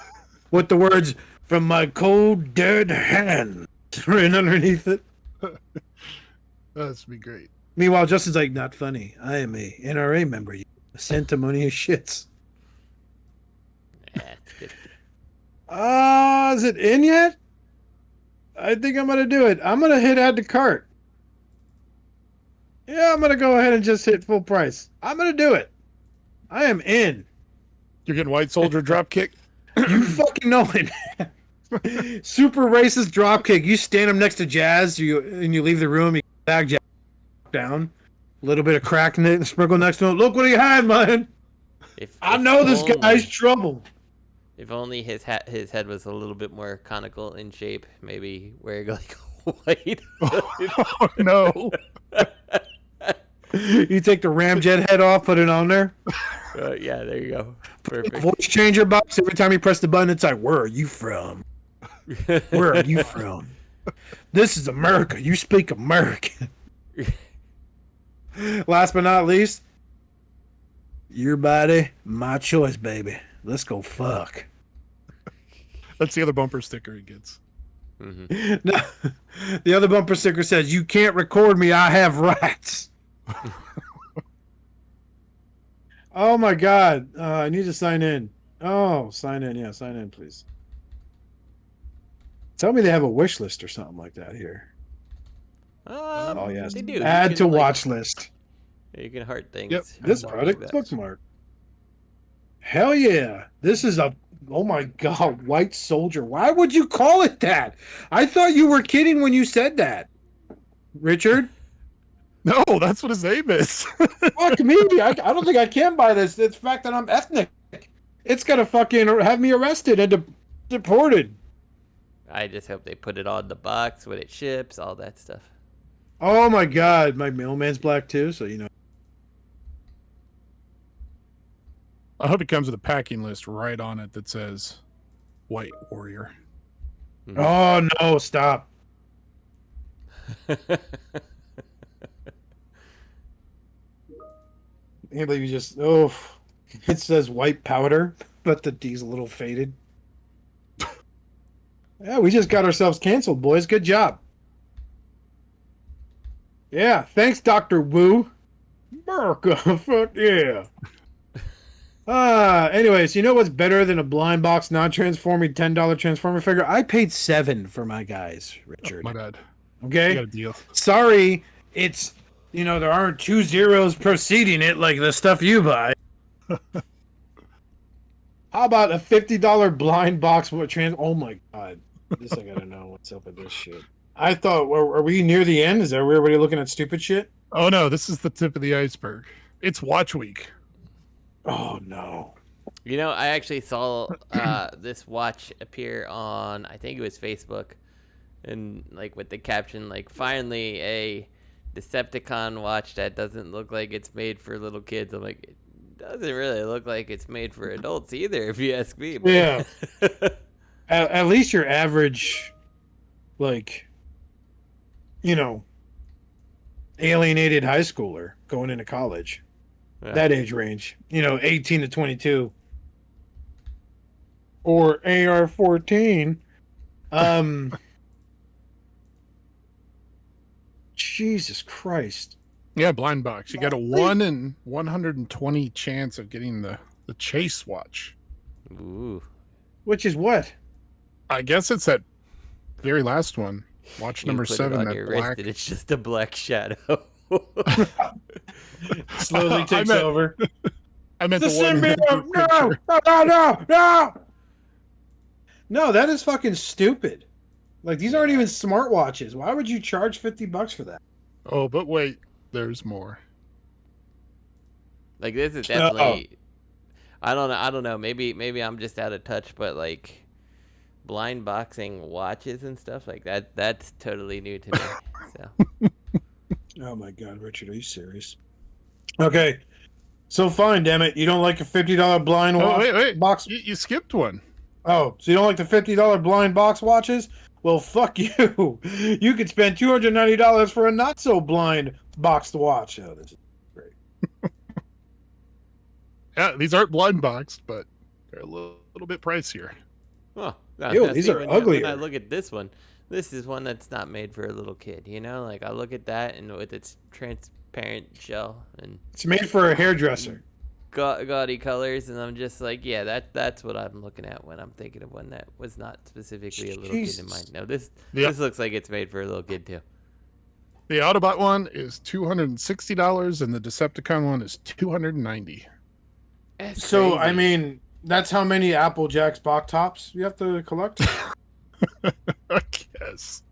with the words, from my cold, dead hand, written underneath it. That'd be great. Meanwhile, Justin's like, not funny. I am a NRA member. You sanctimonious shits. Yeah, it's good. Is it in yet? I think I'm going to do it. I'm going to hit add to cart. Yeah, I'm going to go ahead and just hit full price. I'm going to do it. I am in. You're getting White Soldier Dropkick? You fucking know it, man. Super racist dropkick. You stand him next to Jazz, and you leave the room, you bag Jazz down. A little bit of crack in it and sprinkle next to him. Look what he had, man. I know this guy's trouble. If only his head was a little bit more conical in shape, maybe wearing like a white. Oh, no. You take the Ramjet head off, put it on there. Yeah, there you go. Perfect. Voice changer box. Every time you press the button, it's like, where are you from? Where are you from? This is America. You speak American. Last but not least, your body, my choice, baby. Let's go fuck. That's the other bumper sticker he gets. Mm-hmm. No, the other bumper sticker says, "You can't record me. I have rights." Oh my god! I need to sign in. Oh, sign in. Yeah, sign in, please. Tell me they have a wish list or something like that here. Oh yes. They do. Add You to can, watch list. You can heart things. Yep. This stuff product like that. bookmark. Hell yeah! This is a oh my god, White Soldier. Why would you call it that? I thought you were kidding when you said that, Richard. No, that's what his name is. Fuck me! I don't think I can buy this. It's the fact that I'm ethnic. It's gonna fucking have me arrested and deported. I just hope they put it on the box when it ships, all that stuff. Oh my god, my mailman's black too, so you know. I hope it comes with a packing list right on it that says White Warrior. Mm-hmm. Oh no, stop. I can't believe you just it says white powder, but the D's a little faded. Yeah, we just got ourselves canceled, boys. Good job. Yeah, thanks, Dr. Wu. Merica, fuck yeah. Anyways, you know what's better than a blind box non-transforming $10 transformer figure? I paid $7 for my guys, Richard. My bad. Okay? You got a deal. Sorry, it's there aren't 2 zeros preceding it like the stuff you buy. How about a $50 blind box with oh my god. This I gotta know what's up with this shit. I thought, are we near the end? Is everybody looking at stupid shit? Oh no, this is the tip of the iceberg. It's Watch Week. Oh no. You know, I actually saw this watch appear on, I think it was Facebook, and like with the caption, like, finally a Decepticon watch that doesn't look like it's made for little kids. I'm like, it doesn't really look like it's made for adults either, if you ask me. But... Yeah. At least your average, like, alienated high schooler going into college. Yeah. That age range. 18 to 22. Or AR-14. Jesus Christ. Yeah, blind box. You got a 1 in 120 chance of getting the Chase watch. Ooh. Which is what? I guess it's that very last one. Watch You number put 7, it on that your black. wrist and it's just a black shadow. Slowly takes meant- over. I meant The the one in the symbiote! picture. No! No, that is fucking stupid. Like, these aren't even smartwatches. Why would you charge $50 for that? Oh, but wait, there's more. Like, this is definitely... I don't know. Maybe I'm just out of touch, but like blind boxing watches and stuff like that's totally new to me. So Oh my god, Richard, are you serious? Okay. So fine, damn it. You don't like a $50 blind Oh, watch wait. box? You skipped one. Oh, so you don't like the $50 blind box watches? Well, fuck you. You could spend $290 for a not so blind boxed watch. Oh, this is great. Yeah, these aren't blind boxed, but they're a little bit pricier. oh, Ew, these are when uglier. I look at this one, this is one that's not made for a little kid, like I look at that and with its transparent shell and It's made for a hairdresser. gaudy colors, and I'm just like, yeah, that's what I'm looking at when I'm thinking of one that was not specifically a little kid in Jesus. mind. No, this Yep. this looks like it's made for a little kid too. The Autobot one is $260, and the Decepticon one is $290. That's So, I crazy. mean, that's how many Apple Jacks box tops you have to collect? I guess.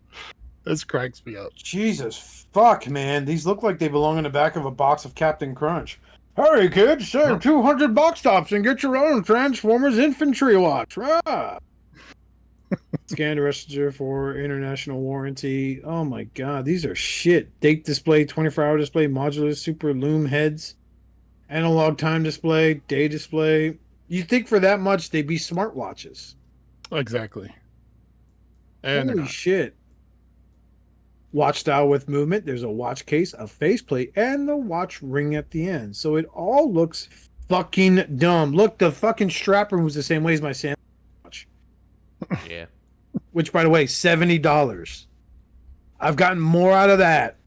This cracks me up. Jesus fuck, man. These look like they belong in the back of a box of Captain Crunch. Hurry, kids, save 200 box tops and get your own Transformers infantry watch. Rah! Scanned register for international warranty. Oh my god, these are shit. Date display, 24-hour display, modular super loom heads, analog time display, day display. You'd think for that much they'd be smartwatches. Exactly. And they're Holy not. shit. watch style with movement. There's a watch case, a faceplate, and the watch ring at the end. So it all looks fucking dumb. Look, the fucking strap ring was the same way as my Samsung watch. Yeah. Which, by the way, $70. I've gotten more out of that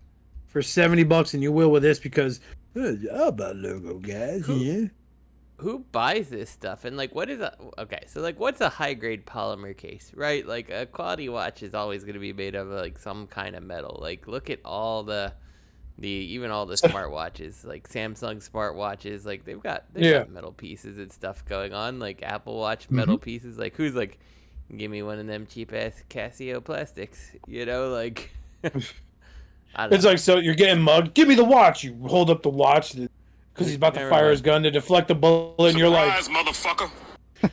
for $70 than you will with this because how about logo, guys? Yeah. Who buys this stuff? And like, what is what's a high grade polymer case, right? Like a quality watch is always going to be made of like some kind of metal. Like, look at all even all the smartwatches, like Samsung smartwatches, like they've got metal pieces and stuff going on. Like Apple Watch metal pieces. Like, who's like, give me one of them cheap ass Casio plastics, you know? Like, I don't It's know. like, so you're getting mugged. Give me the watch. You hold up the watch because he's about to fire his gun to deflect the bullet, and you're like, Surprise, motherfucker.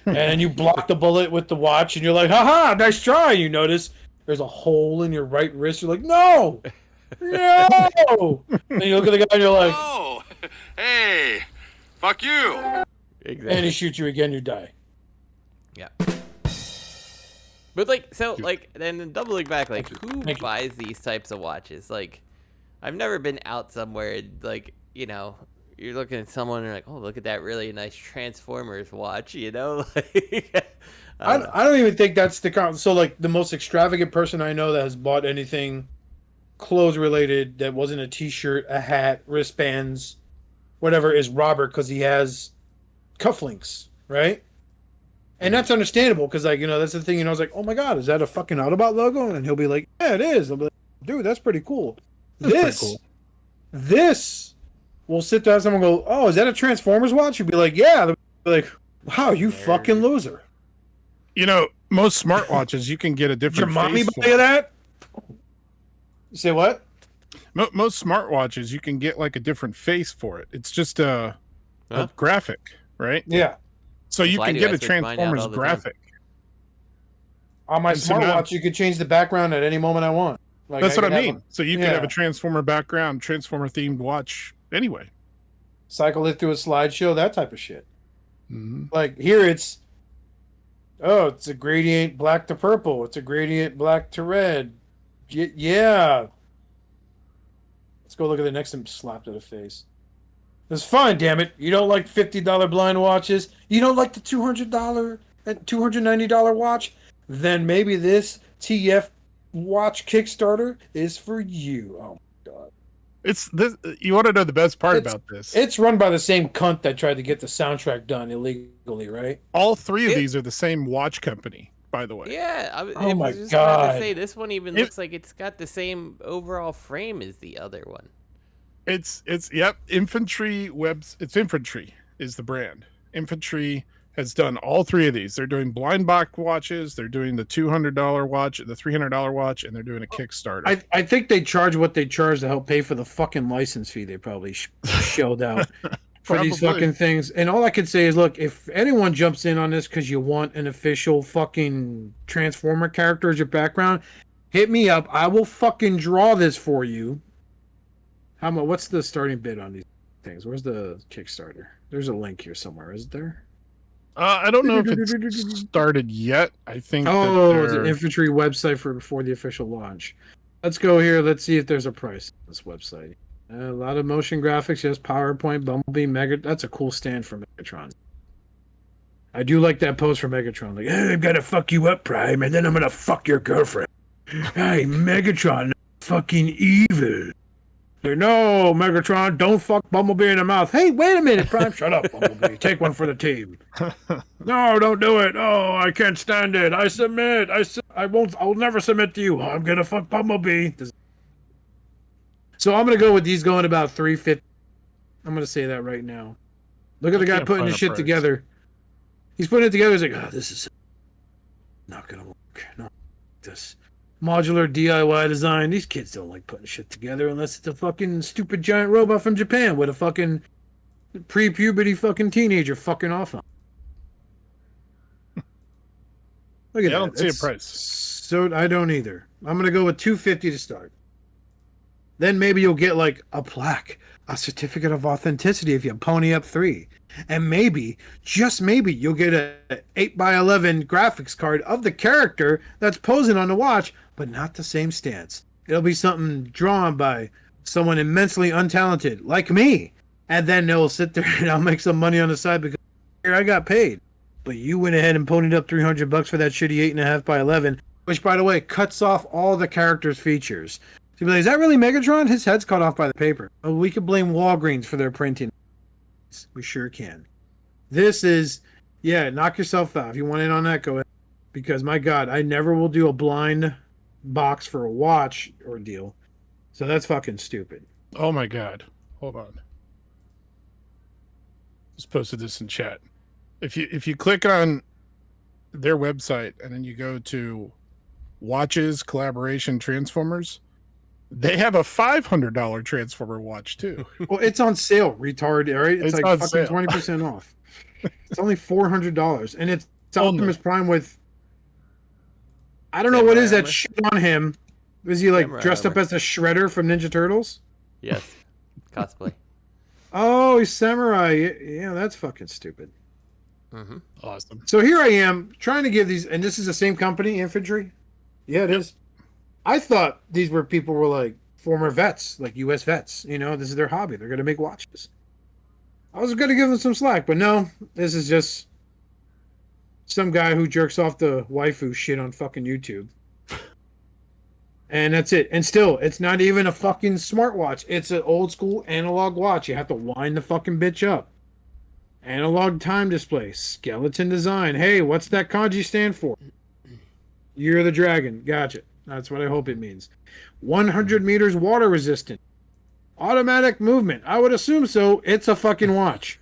and you block the bullet with the watch, and you're like, haha, nice try. You notice there's a hole in your right wrist. You're like, no, no. And you look at the guy, and you're like, Oh, hey, fuck you. Exactly. and he shoots you again. You die. Yeah. But like, so like, then doubling back, like, who Thank you. buys these types of watches? Like, I've never been out somewhere and, like, you know, you're looking at someone and you're like, oh, look at that really nice Transformers watch, you know? Like, I don't even think that's the count. So like the most extravagant person I know that has bought anything clothes related that wasn't a t-shirt, a hat, wristbands, whatever is Robert because he has cufflinks, right? And that's understandable because like, you know, that's the thing, you know, I was like, oh my God, is that a fucking Autobot logo? And he'll be like, yeah, it is. I'll be like, dude, that's pretty cool. This will sit there and someone go, oh, is that a Transformers watch? You'd be like, yeah. They'll be like, wow, you fucking loser. You know, most smartwatches you can get a Did your different mommy face buy for. you that? You say what? Most smartwatches you can get like a different face for it. It's just a graphic, right? Yeah. So you Why can do get I a switch mine out Transformers all the time? graphic. On my And so now- smartwatch, you could change the background at any moment I want. Like, That's what could I have mean. a- So you can yeah. have a Transformer background, Transformer themed watch anyway. cycle it through a slideshow, that type of shit. Mm-hmm. Like here, it's it's a gradient black to purple. It's a gradient black to red. Yeah. Let's go look at the next and slap to the face. That's fine, damn it. You don't like $50 blind watches? You don't like the $200 and $290 watch? Then maybe this TF watch Kickstarter is for you. Oh my God. It's this. You want to know the best part about this? It's run by the same cunt that tried to get the soundtrack done illegally, right? All three of It- these are the same watch company, by the way. yeah, Oh I my was just about God. to say, this one even looks like it's got the same overall frame as the other one. It's yep. Infantry webs. It's Infantry is the brand. Infantry has done all three of these. They're doing blind box watches. They're doing the $200 watch, the $300 watch, and they're doing a Kickstarter. I think they charge what they charge to help pay for the fucking license fee they probably shelled out for these Probably. fucking things. And all I can say is, look, if anyone jumps in on this because you want an official fucking Transformer character as your background, hit me up. I will fucking draw this for you. How much? What's the starting bid on these things? Where's the Kickstarter? There's a link here somewhere, isn't there? I don't know if it's started yet. I think. Oh, that it's an they're- infantry website for before the official launch. Let's go here. Let's see if there's a price on this website. A lot of motion graphics, yes, PowerPoint, Bumblebee, Mega. That's a cool stand for Megatron. I do like that pose for Megatron. Like, hey, I'm gonna fuck you up, Prime, and then I'm gonna fuck your girlfriend. Hey, Megatron, fucking evil. Like, no, Megatron, don't fuck Bumblebee in the mouth. Hey, wait a minute, Prime. Shut up, Bumblebee. Take one for the team. No, don't do it. Oh, I can't stand it. I submit. I won't. I'll never submit to you. I'm gonna fuck Bumblebee. So I'm gonna go with these going about $350. I'm gonna say that right now. Look at the guy can't putting find his a shit price. together. He's putting it together. He's like, oh, this is not gonna work. No, this modular DIY design. These kids don't like putting shit together unless it's a fucking stupid giant robot from Japan with a fucking pre-puberty fucking teenager fucking off on. Look at Yeah, I that. don't see a That's price. So I don't either. I'm gonna go with $250 to start. Then maybe you'll get like a plaque, a certificate of authenticity if you pony up 3. And maybe, just maybe, you'll get a 8x11 graphics card of the character that's posing on the watch, but not the same stance. It'll be something drawn by someone immensely untalented, like me. And then they'll sit there and I'll make some money on the side because here I got paid. But you went ahead and ponied up $300 for that shitty 8.5 by 11, which, by the way, cuts off all the characters' features. So you'll be like, is that really Megatron? His head's cut off by the paper. Oh, we could blame Walgreens for their printing. We sure can. This is, yeah, knock yourself out. If you want in on that, go ahead. Because, my God, I never will do a blind box for a watch ordeal. So that's fucking stupid. Oh my God. Hold on. Just posted this in chat. If you click on their website and then you go to watches, collaboration, Transformers, they have a $500 Transformer watch too. Well, it's on sale, retard. All right, it's like on fucking sale. 20% off. It's only $400, and it's Only. Optimus Prime with. I don't know what is that shit on him. Was he like Samurai dressed up armor. as the Shredder from Ninja Turtles? Yes. Cosplay. Oh, he's samurai. Yeah, that's fucking stupid. Mm-hmm. Awesome. So here I am trying to give these, and this is the same company, Infantry. Yeah, it is. I thought these were people were like former vets, like U.S. vets. You know, this is their hobby. They're gonna make watches. I was gonna give them some slack, but no, this is just some guy who jerks off the waifu shit on fucking YouTube. And that's it. And still, it's not even a fucking smartwatch. It's an old school analog watch. You have to wind the fucking bitch up. Analog time display. Skeleton design. Hey, what's that kanji stand for? You're the dragon. Gotcha. That's what I hope it means. 100 meters water resistant. Automatic movement. I would assume so. It's a fucking watch.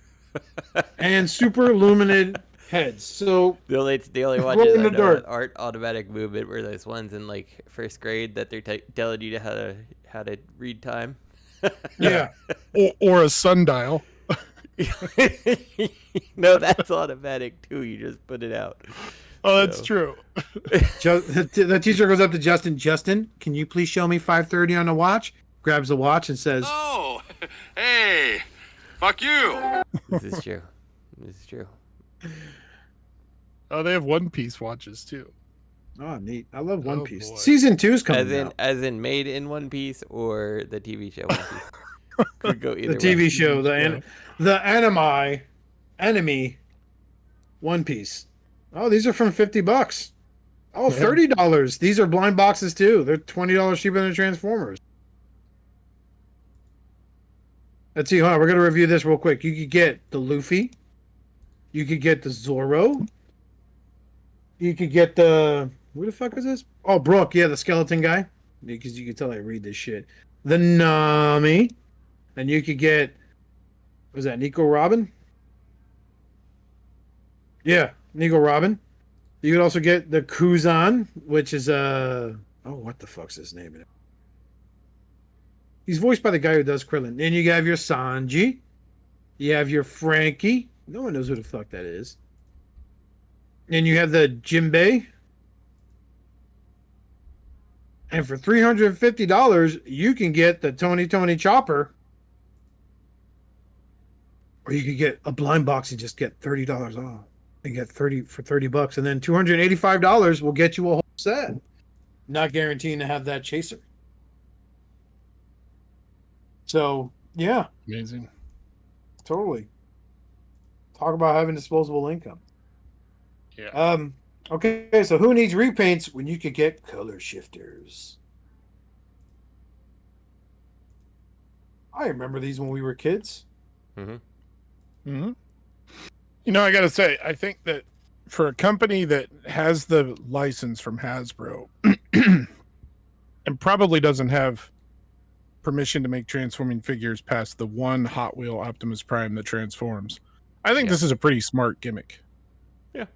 And super illuminated heads. So The only Glow watches in I the know dark. that aren't automatic movement were those ones in like first grade that they're telling you how to read time. yeah. Or a sundial. No, that's automatic too. You just put it out. Oh, that's So- true. The teacher goes up to Justin. Justin, can you please show me 5:30 on the watch? Grabs the watch and says, Oh, hey, fuck you. This is true. This is true. Oh, they have One Piece watches too. "Oh, neat. I love One Oh, Piece. boy. Season 2's coming out. As in made in One Piece or the TV show One Piece. Could go either The TV way. show, the enemy, One Piece. Oh, these are from $50. Oh, Yeah. $30. These are blind boxes too. They're $20 cheaper than Transformers. Let's see. Hold on, we're gonna review this real quick. You could get the Luffy. You could get the Zoro. You could get the who the fuck is this? Oh, Brooke. Yeah, the skeleton guy. Because you can tell I read this shit. The Nami. And you could get, was that Nico Robin? Yeah, Nico Robin. You could also get the Kuzan, which is oh, what the fuck's his name? He's voiced by the guy who does Krillin. Then you have your Sanji. You have your Frankie. No one knows who the fuck that is. And you have the Jinbei. And for $350, you can get the Tony Chopper. Or you could get a blind box and just get $30 off. And get 30 for $30. And then $285 will get you a whole set. Not guaranteeing to have that chaser. So, yeah, Amazing. totally. Talk about having disposable income. Yeah. Okay, so who needs repaints when you could get color shifters? I remember these when we were kids. Mm-hmm. You know, I got to say, I think that for a company that has the license from Hasbro and probably doesn't have permission to make transforming figures past the one Hot Wheel Optimus Prime that transforms, I think this is a pretty smart gimmick. Yeah.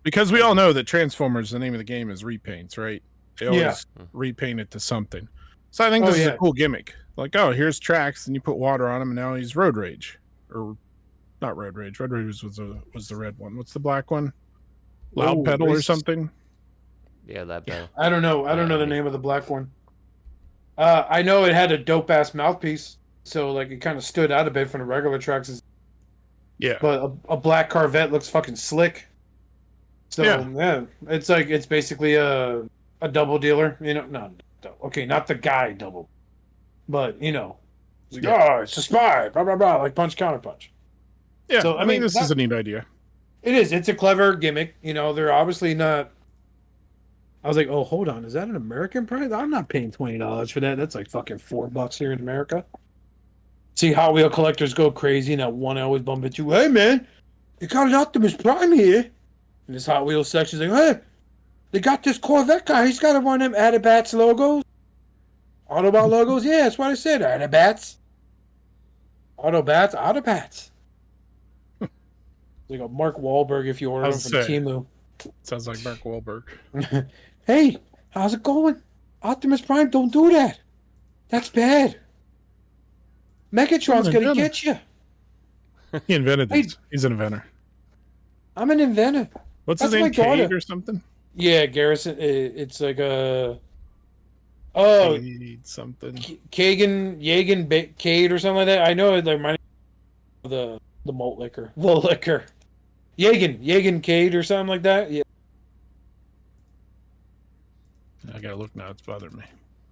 Because we all know that Transformers, the name of the game is repaints, right? They always Yeah. repaint it to something. So I think Oh, this is yeah. a cool gimmick. Like, oh, here's Trax, and you put water on him, and now he's Road Rage. Or not Road Rage. Road Rage was the red one. What's the black one? Loud Oh, Pedal or racist. something? Yeah, that battle. I don't know. I don't know the name of the black one. I know it had a dope ass mouthpiece, so like it kind of stood out a bit from the regular tracks. Yeah. But a black Corvette looks fucking slick. So Yeah. yeah, it's like it's basically a double dealer. You know, no, Okay, not the guy double, but you know, it's like, oh, it's a spy, blah blah blah, like punch counter punch. Yeah, So, I mean, this is a neat idea. It is. It's a clever gimmick. You know, they're obviously not. I was like, oh, hold on, is that an American price? I'm not paying $20 for that. That's like fucking $4 here in America. See, Hot Wheel collectors go crazy, and that one I always bump into. Hey man, you got an Optimus Prime here. And this Hot Wheels section's like, hey, they got this Corvette guy. He's got one of them Adabats logos. Autobot logos? Yeah, that's what I said. Adabats. Autobats. Like a Mark Wahlberg if you order them from Temu. Sounds like Mark Wahlberg. Hey, how's it going? Optimus Prime, don't do that. That's bad. Megatron's gonna get you. He invented this. He's an inventor. I'm an inventor. What's his name? Cade or something? Yeah, Garrison. It's like a. Something. Cade or something like that. I know it reminded me of the malt liquor. The liquor. Yagen Cade or something like that. Yeah. I gotta look now. It's bothering me.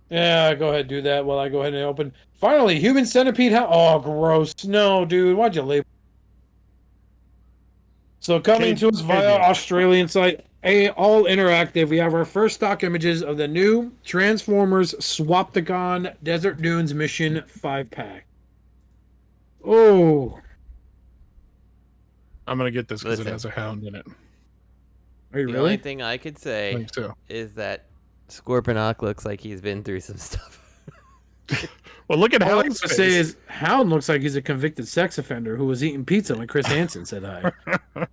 Yeah, go ahead, do that while I go ahead and open. Finally, Human Centipede. Oh, gross. No, dude. Why'd you label? So coming to us via Australian site, all interactive. We have our first stock images of the new Transformers Swaptagon Desert Dunes Mission 5-pack. Oh. I'm gonna get this because it has a hound in it. Are you The really? only thing I could say I think so. is that Scorponok looks like he's been through some stuff. Well, look at All I Hound's can face. say is Hound looks like he's a convicted sex offender who was eating pizza when Chris Hansen said hi.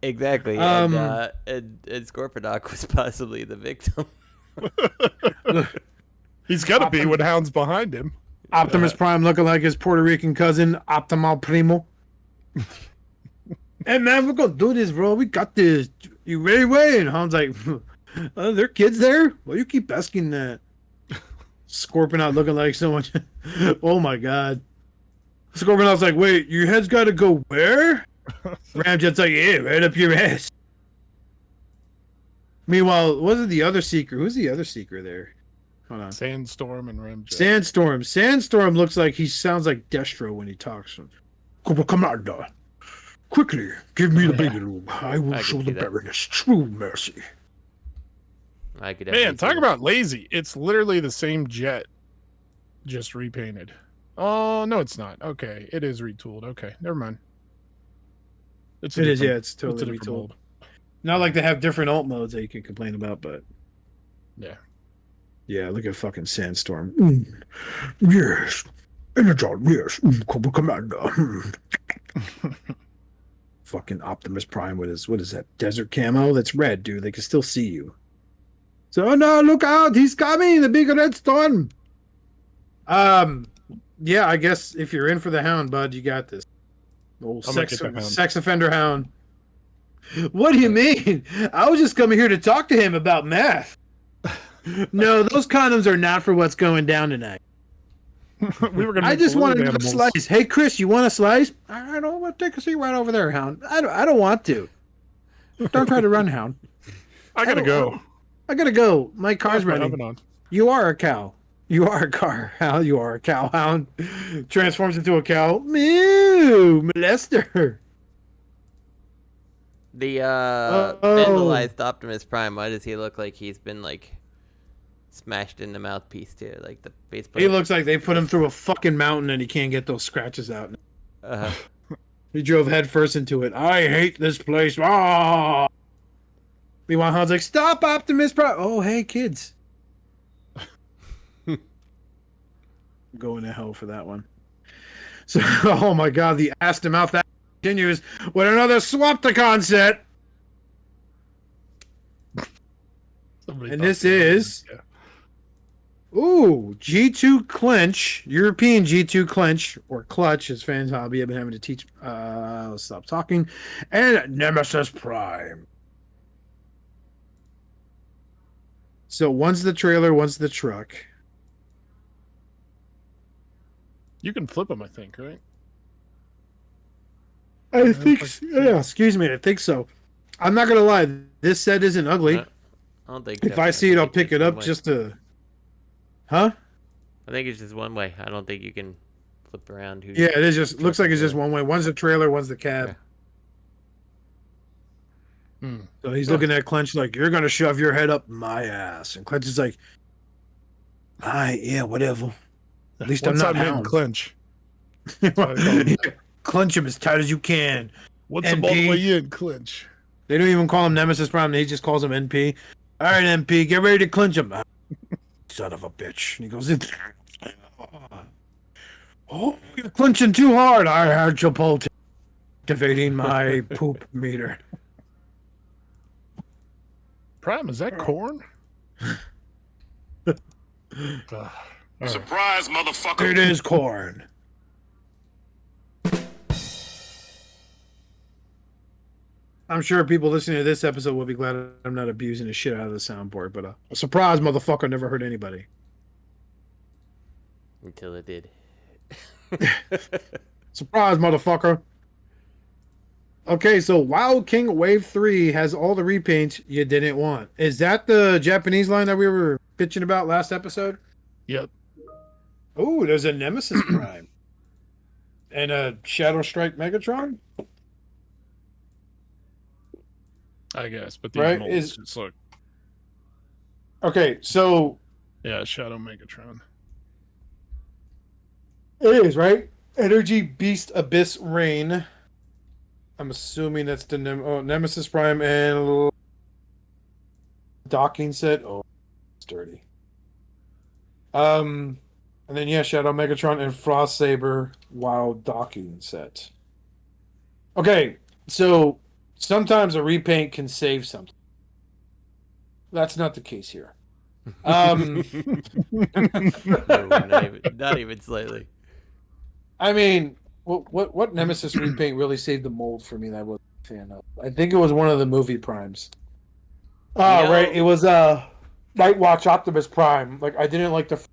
Exactly. And Scorponok was possibly the victim. He's got to be when Hound's behind him. Optimus Prime looking like his Puerto Rican cousin, Optimal Primo. Hey man, we're gonna do this, bro. We got this. You ready, Way? And Hound's like, there are kids there? Well, you keep asking that. Scorponok looking like someone. Oh my god. Scorponok's like, wait, your head's got to go where? Ramjet's like, yeah, right up your ass. Meanwhile, wasn't the other seeker? Who's the other seeker there? Hold on. Sandstorm and Ramjet. Sandstorm. Sandstorm looks like he sounds like Destro when he talks. Commander, quickly, give me the baby lube. I will show the Baroness true mercy. Man, talk about lazy. It's literally the same jet, just repainted. Oh, no, it's not. Okay, it is retooled. Okay, never mind. It's totally retooled. Mold. Not like they have different alt modes that you can complain about, but... Yeah. Yeah, look at fucking Sandstorm. Yes. Energon, yes. Commander. Fucking Optimus Prime with his, what is that, desert camo? That's red, dude. They can still see you. So, no, look out. He's coming. The big red storm. Yeah, I guess if you're in for the Hound, bud, you got this. Old sex offender Hound. What do you mean? I was just coming here to talk to him about meth. No, those condoms are not for what's going down tonight. I just wanted a slice. Hey, Chris, you want a slice? I don't want to take a seat right over there, Hound. I don't want to. Don't try to run, Hound. I gotta go. I gotta go. My car's ready. You are a cow. You are a car, Hound. You are a cow, Hound. Transforms into a cow. Mew, molester. The vandalized Optimus Prime. Why does he look like he's been like smashed in the mouthpiece too? Like the faceplate. He looks like they put him through a fucking mountain and he can't get those scratches out. He drove headfirst into it. I hate this place. Ah. Meanwhile, Hound's like, stop, Optimus Prime. Oh, hey, kids. Going to hell for that one. So, oh my god, the ass to mouth that continues with another Swaptagon set. And this is G2 Clinch, European G2 Clinch, or Clutch, as fans hobby have been having to teach. Let's stop talking. And Nemesis Prime. So one's the trailer, one's the truck. You can flip them, I think, right? I think, yeah, excuse me, I think so. I'm not going to lie, this set isn't ugly. I don't think if I see it, I'll pick it up just to... Huh? I think it's just one way. I don't think you can flip around. Yeah, it is just looks like it's just one way. One's the trailer, one's the cab. Hmm. So he's looking at Clench like, "You're gonna shove your head up my ass," and Clench is like, yeah, whatever. At least Once I'm not I'm in Hound." clinch. Clench him as tight as you can. Once I'm all NP. the way in clinch. They don't even call him Nemesis Prime. He just calls him NP. All right, NP, get ready to clinch him. Son of a bitch. And he goes, "Oh, you're clinching too hard. I had Chipotle activating my poop meter." Prime, is that corn? Surprise, motherfucker. It is corn. I'm sure people listening to this episode will be glad I'm not abusing the shit out of the soundboard, but a surprise motherfucker never hurt anybody. Until it did. Surprise motherfucker. Okay, so Wild King Wave 3 has all the repaints you didn't want. Is that the Japanese line that we were bitching about last episode? Yep. Oh, there's a Nemesis Prime. And a Shadow Strike Megatron? I guess, but these Right, molds just look. Okay, so Yeah, Shadow Megatron. it is, right? Energy Beast Abyss Rain. I'm assuming that's the Nemesis Prime and docking set. Oh, it's dirty. And then yeah, Shadow Megatron and Frost Saber Wild docking set. Okay, so sometimes a repaint can save something. That's not the case here. No, not even slightly. I mean, what Nemesis repaint really saved the mold for me that I wasn't a fan of? I think it was one of the movie primes. Oh, right. It was Nightwatch Optimus Prime. Like, I didn't like the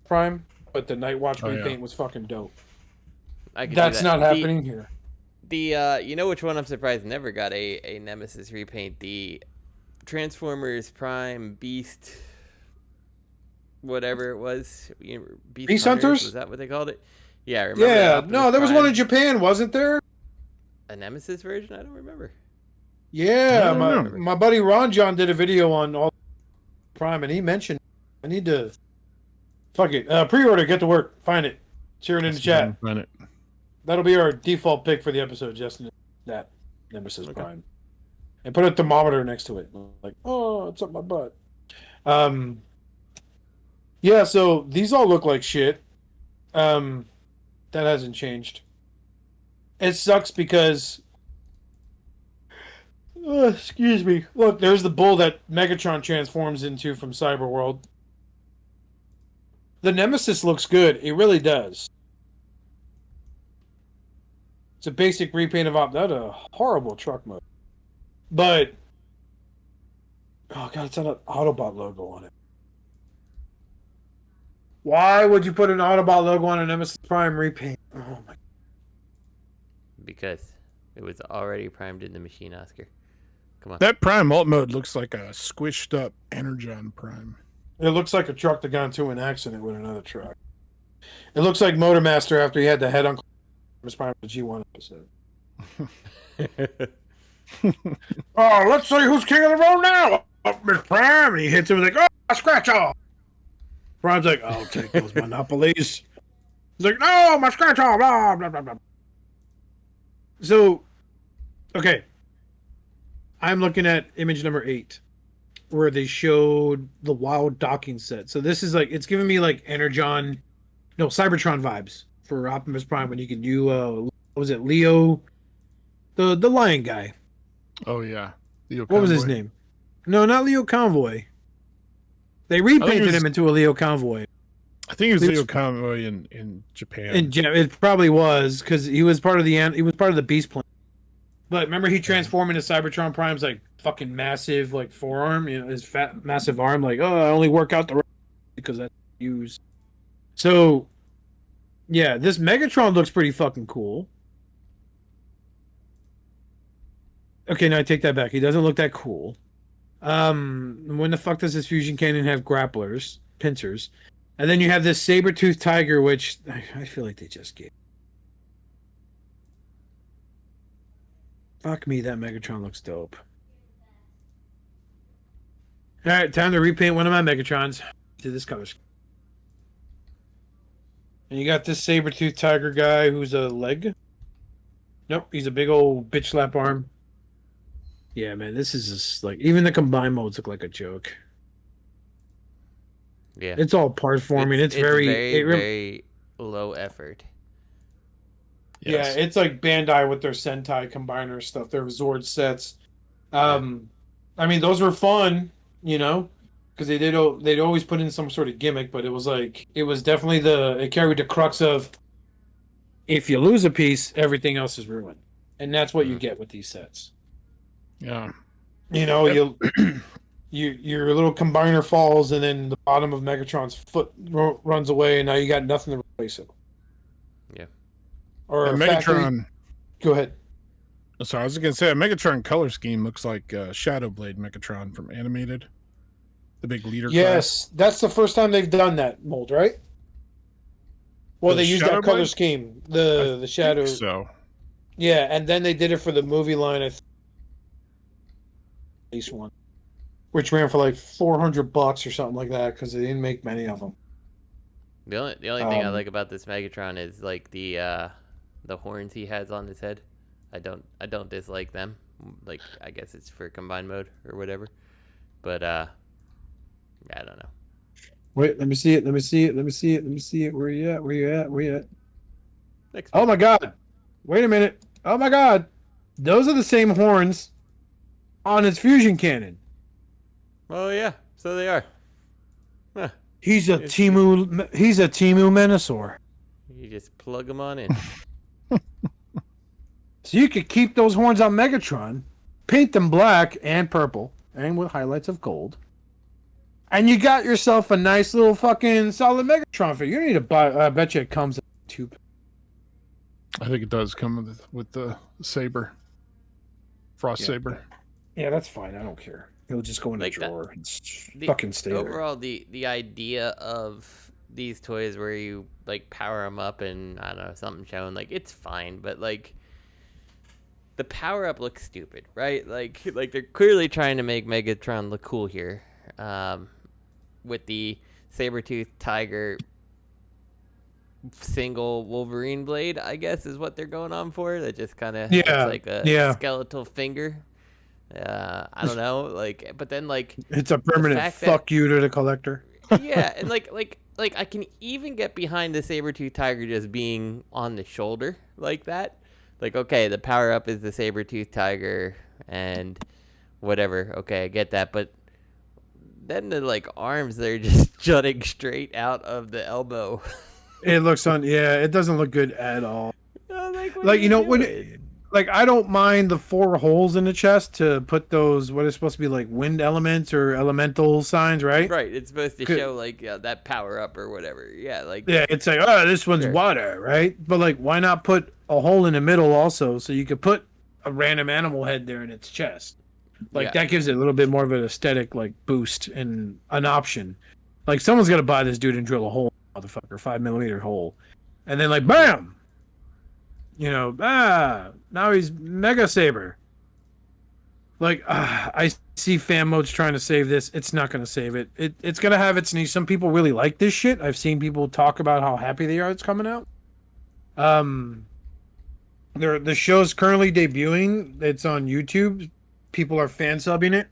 Prime, but the Nightwatch repaint was fucking dope. That's not happening here. You know which one I'm surprised never got a Nemesis repaint? The Transformers Prime Beast, whatever it was. Beast Hunters? Was that what they called it? Yeah, remember Yeah, no, there was one in Japan, wasn't there? A Nemesis version? I don't remember. Yeah, my buddy Ron John did a video on all Prime, and he mentioned I need to fuck it. Pre-order, get to work, find it, share it in the chat. Find it. That'll be our default pick for the episode, Justin. That Nemesis Prime, and put a thermometer next to it. Like, oh, it's up my butt. Yeah. So these all look like shit. That hasn't changed. It sucks because. Excuse me. Look, there's the bull that Megatron transforms into from Cyberworld. The Nemesis looks good. It really does. It's a basic repaint of That's a horrible truck mode. But oh god, it's got an Autobot logo on it. Why would you put an Autobot logo on a Nemesis Prime repaint? Oh my. Because it was already primed in the machine, Oscar. Come on. That Prime alt mode looks like a squished up Energon Prime. It looks like a truck that got into an accident with another truck. It looks like Motormaster after he had the head on Prime the G1 episode. Oh, let's see who's king of the road now. Optimus Prime, and he hits him like, oh, scratch off. Prime's like, I'll take those monopolies. He's like, no, my scratch off. Blah, blah, blah, blah. So, okay. I'm looking at image number 8, where they showed the wild docking set. So this is like, it's giving me like Cybertron vibes for Optimus Prime when you can do, what was it, Leo, the lion guy. Oh, yeah. Leo What was his Convoy. name? No, not Leo Convoy. They repainted him into a Leo Convoy. I think it was Leo Convoy in Japan. It probably was, because he was part of the Beast Plan. But remember, he transformed into Cybertron Prime's like fucking massive like forearm, his fat massive arm. Like, oh, I only work out the because that's used. So, yeah, this Megatron looks pretty fucking cool. Okay, now I take that back. He doesn't look that cool. When the fuck does his fusion cannon have grapplers? pincers. And then you have this saber-toothed tiger, which I feel like they just gave. Fuck me, that Megatron looks dope. All right, time to repaint one of my Megatrons to this color scheme. And you got this saber-toothed tiger guy who's a leg. Nope, he's a big old bitch slap arm. Yeah, man, this is just like, even the combined modes look like a joke. Yeah. It's all part forming. It's very low effort. Yes. Yeah, it's like Bandai with their Sentai combiner stuff, their Zord sets. I mean, those were fun, you know, because they'd always put in some sort of gimmick, but it was definitely it carried the crux of, if you lose a piece, everything else is ruined. And that's what you get with these sets. Yeah. You know, your little combiner falls, and then the bottom of Megatron's foot runs away, and now you got nothing to replace it. Yeah. Or Megatron. Go ahead. So I was going to say, a Megatron color scheme looks like Shadow Blade Megatron from Animated. The big leader class. Yes, that's the first time they've done that mold, right? Well, they used that color scheme. The Shadow. So. Yeah, and then they did it for the movie line, at least one, which ran for like $400 or something like that, because they didn't make many of them. The only thing I like about this Megatron is like the horns he has on his head. I don't dislike them. Like, I guess it's for combined mode or whatever. But I don't know. Wait, let me see it. Where you at? Next oh my god. Wait a minute. Oh my god. Those are the same horns on his fusion cannon. Oh yeah, so they are. Huh. He's a Timu Menasor. You just plug them on in. So you could keep those horns on Megatron, paint them black and purple, and with highlights of gold. And you got yourself a nice little fucking solid Megatron figure. You don't need to buy. I bet you it comes in a tube. I think it does come with the saber. Frost saber. Yeah, that's fine. I don't care. It'll just go in a drawer and fucking stay overall, there. The idea of these toys where you like power them up and I don't know, something showing, like, it's fine, but like the power up looks stupid, right? Like they're clearly trying to make Megatron look cool here. With the saber-toothed tiger single Wolverine blade, I guess, is what they're going on for. That just kind of looks like a skeletal finger. I don't know, like, but then like it's a permanent fuck you to the collector. Yeah, and like I can even get behind the saber-toothed tiger just being on the shoulder like that. Like, okay, the power up is the saber-toothed tiger and whatever. Okay, I get that, but then the like arms, they're just jutting straight out of the elbow. It looks it doesn't look good at all. Like you know, like, I don't mind the 4 holes in the chest to put those, what is supposed to be like wind elements or elemental signs, right? Right. It's supposed to show like that power up or whatever. Yeah. Like, yeah, it's like, oh, this one's water, right? But like, why not put a hole in the middle also, so you could put a random animal head there in its chest? Like, that gives it a little bit more of an aesthetic like boost and an option. Like, someone's gonna buy this dude and drill a hole, motherfucker, 5mm hole, and then like, bam. You know, now he's Mega Saber. Like, I see fan modes trying to save this. It's not going to save it. It's going to have its niche. Some people really like this shit. I've seen people talk about how happy they are it's coming out. The show's currently debuting. It's on YouTube. People are fan subbing it.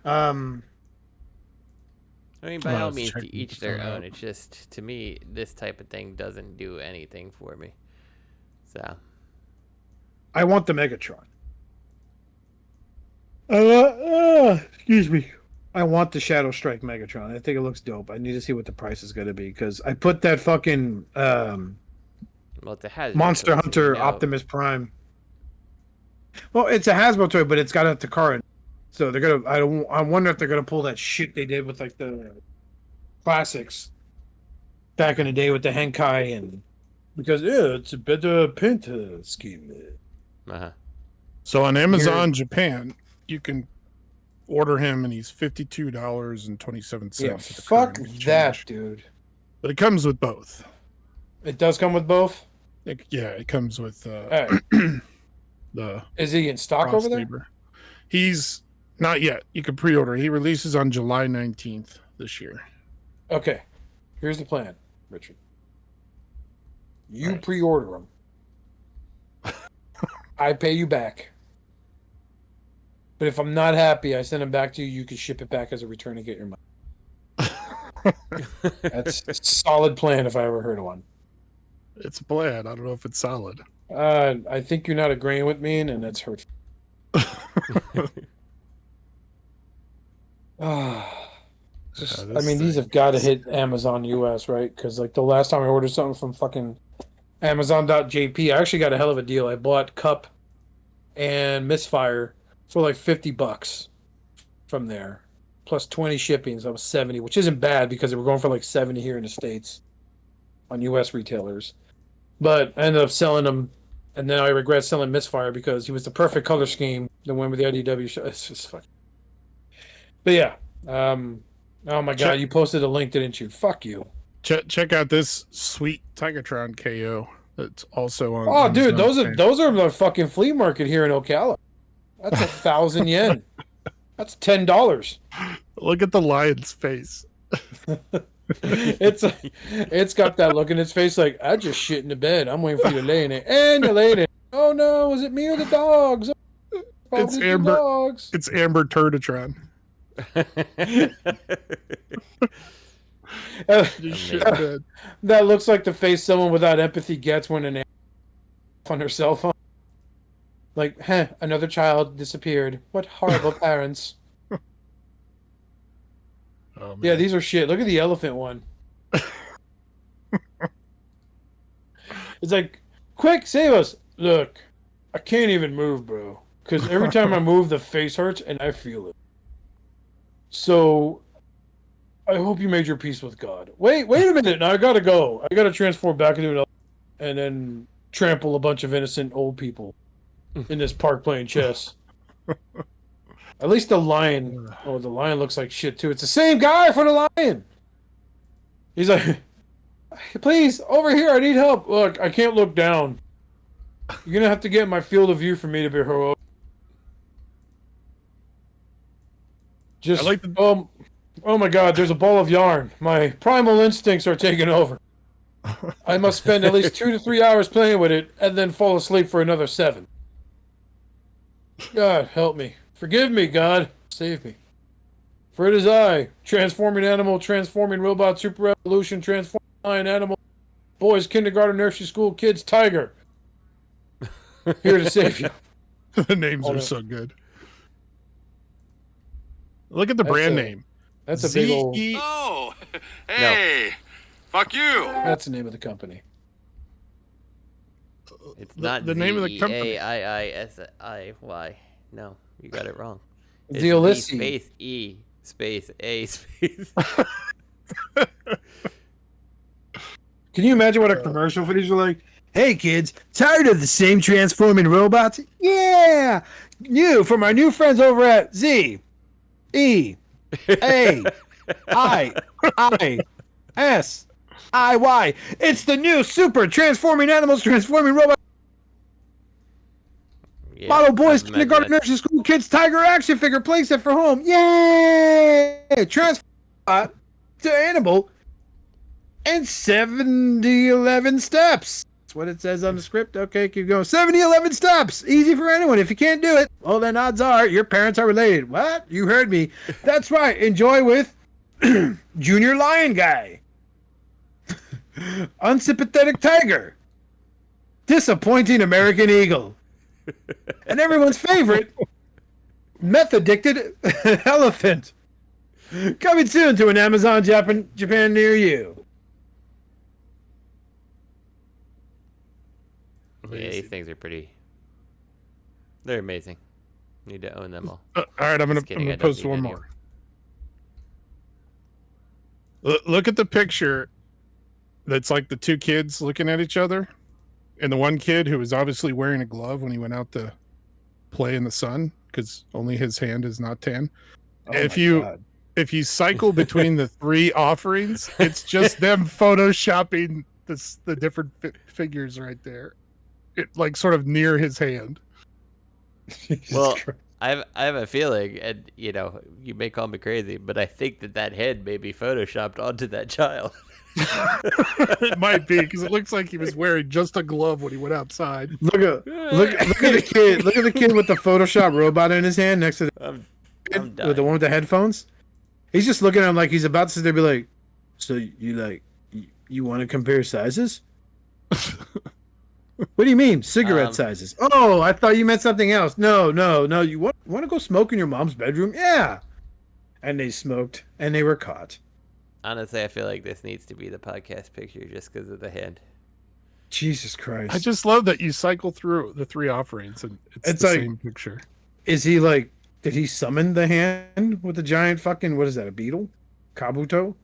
I mean, by all means, to each their own. It's just, to me, this type of thing doesn't do anything for me. So, I want the Megatron. Excuse me. I want the Shadow Strike Megatron. I think it looks dope. I need to see what the price is going to be, because I put that fucking Monster Hunter Optimus Prime. Well, it's a Hasbro toy, but it's got a Takara. So they're gonna. I wonder if they're gonna pull that shit they did with like the classics back in the day with the Henkai, and because it's a better paint scheme. So on Amazon Japan, you can order him, and he's $52.27. Yeah, at the fuck current that, exchange. dude. But it comes with both. It does come with both? It comes with Alright. the Is he in stock over there? Saber. He's not yet. You can pre-order. He releases on July 19th this year. Okay. Here's the plan, Richard. You Right. pre-order them. I pay you back. But if I'm not happy, I send them back to you. You can ship it back as a return and get your money. That's a solid plan if I ever heard of one. It's a plan. I don't know if it's solid. I think you're not agreeing with me, and that's hurtful. I mean, these have got to hit Amazon US, right? Because like the last time I ordered something from fucking Amazon.jp, I actually got a hell of a deal. I bought Cup and Misfire for like $50 from there, plus 20 shippings. That was 70, which isn't bad because they were going for like 70 here in the States on US retailers. But I ended up selling them, and then I regret selling Misfire because he was the perfect color scheme. The one with the IDW show. It's just fucking. But yeah. Oh my god, you posted a link, didn't you? Fuck you. Check out this sweet Tigatron KO. That's also on. Oh, dude, those are the fucking flea market here in Ocala. That's 1,000 yen. That's $10. Look at the lion's face. It's got that look in its face like, I just shit in the bed. I'm waiting for you to lay in it, and you laid it. Oh no, is it me or the dogs? It's Amber. Dogs. It's Amber Turdatron. That looks like the face someone without empathy gets when an on her cell phone. Like, another child disappeared. What horrible parents. Oh, yeah, these are shit. Look at the elephant one. It's like, quick, save us. Look, I can't even move, bro. Because every time I move, the face hurts, and I feel it. So, I hope you made your peace with God. Wait a minute. Now I gotta go. I gotta transform back into an elephant and then trample a bunch of innocent old people in this park playing chess. At least the lion. Oh, the lion looks like shit too. It's the same guy for the lion. He's like, please, over here. I need help. Look, I can't look down. You're gonna have to get in my field of view for me to be heroic. Just like oh my god, there's a ball of yarn. My primal instincts are taking over. I must spend at least 2 to 3 hours playing with it and then fall asleep for another 7. God, help me. Forgive me, God. Save me. For it is I, transforming animal, transforming robot, super evolution, transforming lion, animal, boys, kindergarten, nursery school, kids, tiger. Here to save you. The names are so good. Look at the brand name. That's a big old... Oh, hey, fuck you. That's the name of the company. It's not the name of the company. Z-A-I-I-S-I-Y. No, you got it wrong. It's Zealissi. Z space E space A space. Can you imagine what a commercial for these are like? Hey kids, tired of the same transforming robots? Yeah! New from our new friends over at Z E A I I S I Y. It's the new super transforming animals, transforming robots. Yeah, Model boys, imagine kindergarten, that. nursery school, kids, tiger action figure playset for home. Yay! Transform to animal in 70-11 steps. That's what it says on the script. Okay, keep going. 70-11 steps. Easy for anyone. If you can't do it, well, then odds are your parents are related. What? You heard me. That's right. Enjoy with Junior Lion Guy. Unsympathetic Tiger. Disappointing American Eagle. And everyone's favorite, meth addicted elephant. Coming soon to an Amazon Japan near you. Yeah, these things are pretty. They're amazing. Need to own them all. All right, I'm Just kidding, gonna I don't post need one any. more. Look at the picture. That's like the two kids looking at each other, and the one kid who was obviously wearing a glove when he went out to play in the sun. because only his hand is not tan. Oh if my you God. if you cycle between the 3 offerings, it's just them photoshopping the different figures right there, like sort of near his hand. Well, I have a feeling, and you know, you may call me crazy, but I think that head may be photoshopped onto that child. It might be, because it looks like he was wearing just a glove when he went outside. Look at the kid. Look at the kid with the Photoshop robot in his hand next to I'm with dying. the one with the headphones. He's just looking at him like he's about to sit there and be like, "So you want to compare sizes? What do you mean cigarette sizes? Oh, I thought you meant something else. No. You want to go smoke in your mom's bedroom? Yeah." And they smoked, and they were caught. Honestly, I feel like this needs to be the podcast picture just because of the head. Jesus Christ! I just love that you cycle through the 3 offerings and it's the like, same picture. Is he like? Did he summon the hand with the giant fucking? What is that? A beetle? Kabuto?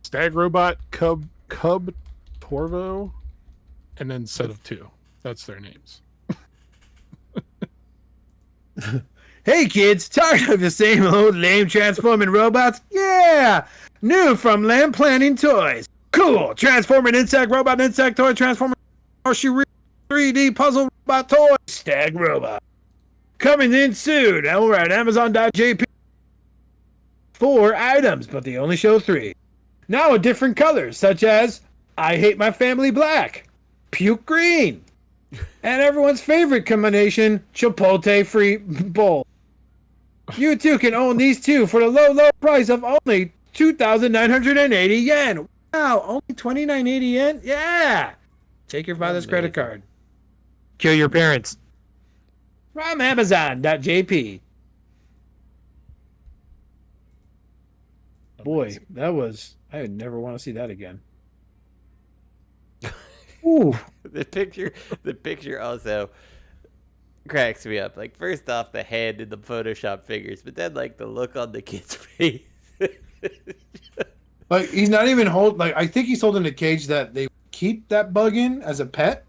Stag Robot, Cub Torvo, and then Set of 2. That's their names. Hey kids, tired of the same old lame transforming robots? Yeah! New from Lamb Planning Toys. Cool! Transforming insect robot, insect toy, transforming 3D puzzle robot toy, Stag Robot. Coming in soon over at Amazon.jp. 4 items, but they only show 3. Now in different colors, such as I Hate My Family Black, Puke Green, and everyone's favorite combination, Chipotle Free Bowl. You too can own these 2 for the low price of only 2,980 yen. Wow, only 2,980 yen? Yeah! Take your father's credit card. Kill your parents. From Amazon.jp. Boy, that was... I would never want to see that again. Ooh. The picture also cracks me up. Like, first off, the head and the Photoshop figures, but then like the look on the kid's face. Like, he's not even I think he's holding a cage that they keep that bug in as a pet.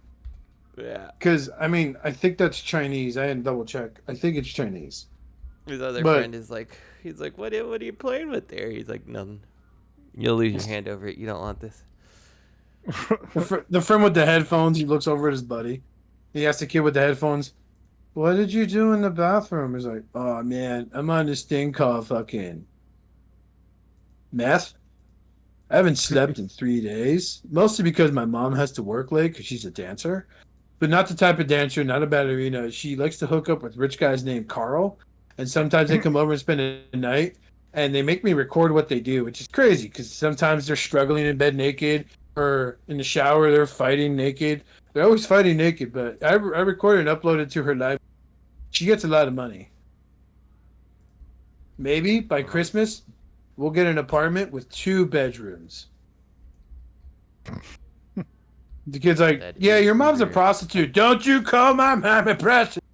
Yeah. Because, I mean, I think that's Chinese. I didn't double check. I think it's Chinese. His other friend is like, he's like, what are you playing with there? He's like, nothing. You'll lose your hand over it. You don't want this. The friend with the headphones, he looks over at his buddy. He asks the kid with the headphones, what did you do in the bathroom? He's like, oh, man, I'm on this thing called fucking meth. I haven't slept in 3 days. Mostly because my mom has to work late because she's a dancer. But not the type of dancer, not a ballerina. She likes to hook up with rich guys named Carl. And sometimes they come over and spend a night. And they make me record what they do, which is crazy. Because sometimes they're struggling in bed naked. Or in the shower, they're fighting naked. They're always fighting naked. But I recorded and uploaded to her live. She gets a lot of money. Maybe by Christmas, we'll get an apartment with 2 bedrooms. The kid's like, yeah, your mom's a prostitute. Don't you call my mom a prostitute.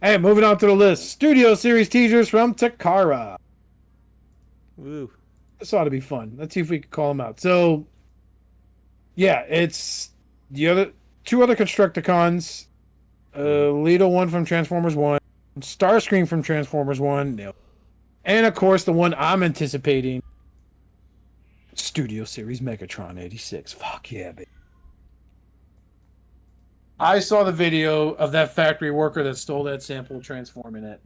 Hey, moving on to the list. Studio Series teasers from Takara. Woo. This ought to be fun. Let's see if we can call them out. So, yeah, it's the 2 other Constructicons. Leto 1 from Transformers 1. Starscream from Transformers 1. No. And, of course, the one I'm anticipating. Studio Series Megatron 86. Fuck yeah, baby. I saw the video of that factory worker that stole that sample transforming it.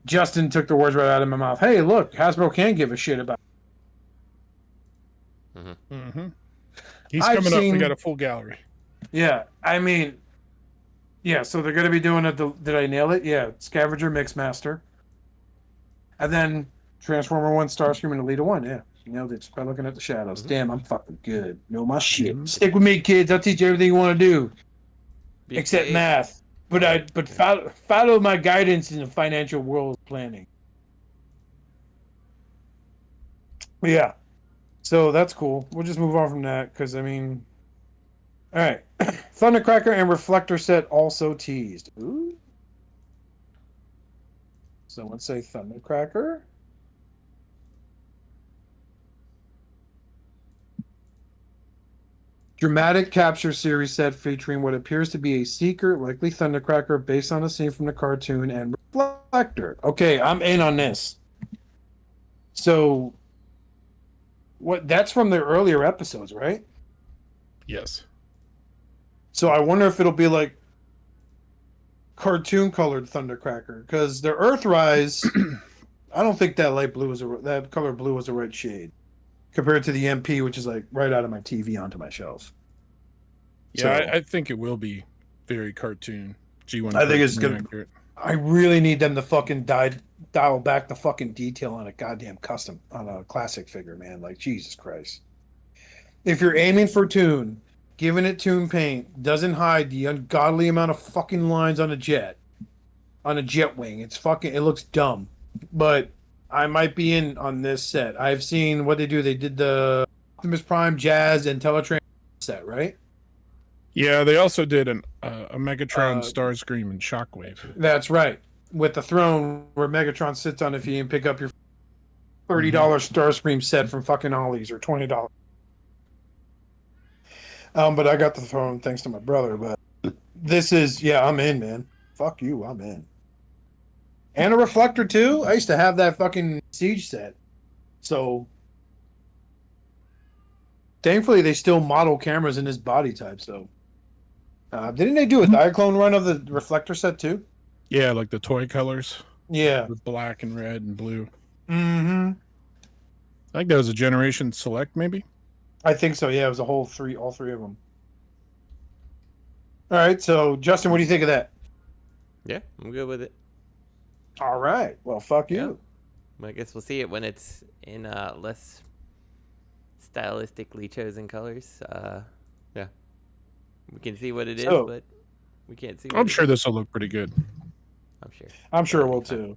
Justin took the words right out of my mouth. Hey, look, Hasbro can give a shit about it. Mm-hmm. Mm-hmm. He's coming up. We got a full gallery. Yeah, I mean, yeah, so they're going to be doing it. Did I nail it? Yeah, Scavenger Mixmaster. And then Transformer 1, Starscream, and Elita 1. Yeah, you nailed it just by looking at the shadows. Mm-hmm. Damn, I'm fucking good. Know my shit. Mm-hmm. Stick with me, kids. I'll teach you everything you want to do. Except math. But follow my guidance in the financial world planning. Yeah. So that's cool. We'll just move on from that because, I mean... All right. Thundercracker and Reflector set also teased. Ooh. Someone say Thundercracker. Dramatic capture series set featuring what appears to be a secret, likely Thundercracker, based on a scene from the cartoon and Reflector. Okay, I'm in on this. So, what? That's from the earlier episodes, right? Yes. So I wonder if it'll be like cartoon colored Thundercracker, because the Earthrise, I don't think that light blue that color blue was the right shade compared to the MP, which is like right out of my TV onto my shelf. Yeah, So, I think it will be very cartoon. G1. I think it's cartoon gonna. accurate. I really need them to fucking dial back the fucking detail on a goddamn custom on a classic figure, man. Like Jesus Christ. If you're aiming for toon, giving it toon paint doesn't hide the ungodly amount of fucking lines on a jet wing. It looks dumb. But I might be in on this set. I've seen what they do. They did the Optimus Prime, Jazz, and Teletrans set, right? Yeah, they also did a Megatron, Starscream, and Shockwave. That's right. With the throne where Megatron sits on if you can pick up your $30 Starscream set from fucking Ollie's or $20. But I got the throne thanks to my brother. But this is, I'm in, man. Fuck you, I'm in. And a Reflector too. I used to have that fucking Siege set. So thankfully they still model cameras in this body type. So didn't they do a Diaclone run of the Reflector set too? Yeah, like the toy colors. Yeah. With black and red and blue. Mm-hmm. I think that was a Generation Select, maybe? I think so, yeah. It was all three of them. All right, so Justin, what do you think of that? Yeah, I'm good with it. All right. Well, fuck you. I guess we'll see it when it's in less stylistically chosen colors. Yeah. We can see what it is, but we can't see what I'm sure this will look pretty good. I'm sure it will too.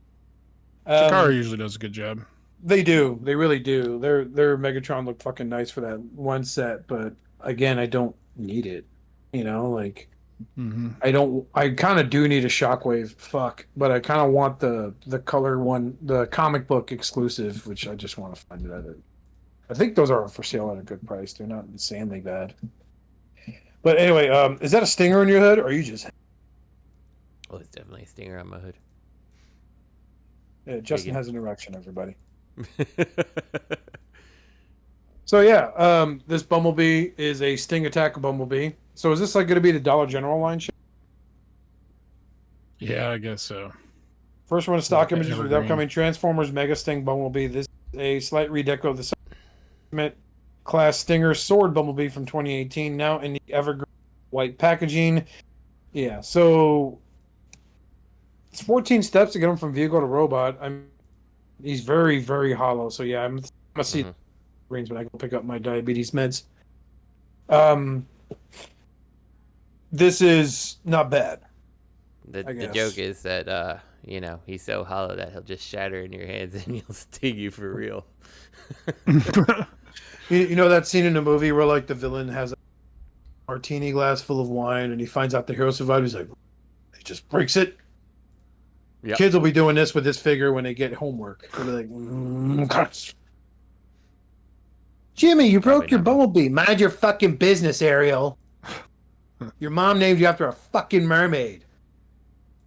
Takara usually does a good job. They do. They really do. Their Megatron looked fucking nice for that one set, but again, I don't need it. You know, like I kind of do need a Shockwave. Fuck, but I kind of want the color one, the comic book exclusive, which I just want to find it at it. I think those are for sale at a good price. They're not insanely bad. But anyway, is that a stinger in your hood, or are you just? Oh, it's definitely a stinger on my hood. Yeah, Justin has an erection, everybody. So yeah, this Bumblebee is a Sting Attack Bumblebee. So is this like going to be the Dollar General line shit? Yeah, I guess so. First one of stock images with the upcoming Transformers Mega Sting Bumblebee. This is a slight redeco of the Summit Class Stinger Sword Bumblebee from 2018, now in the evergreen white packaging. Yeah, so it's 14 steps to get him from vehicle to robot. He's very, very hollow. So yeah, I'm gonna see greens when I go pick up my diabetes meds. This is not bad. The joke is that he's so hollow that he'll just shatter in your hands and he'll sting you for real. You know that scene in the movie where like the villain has a martini glass full of wine and he finds out the hero survived. He's like, he just breaks it. Yep. Kids will be doing this with this figure when they get homework. They'll be like, Jimmy, you broke your Bumblebee. Mind your fucking business, Ariel. Your mom named you after a fucking mermaid.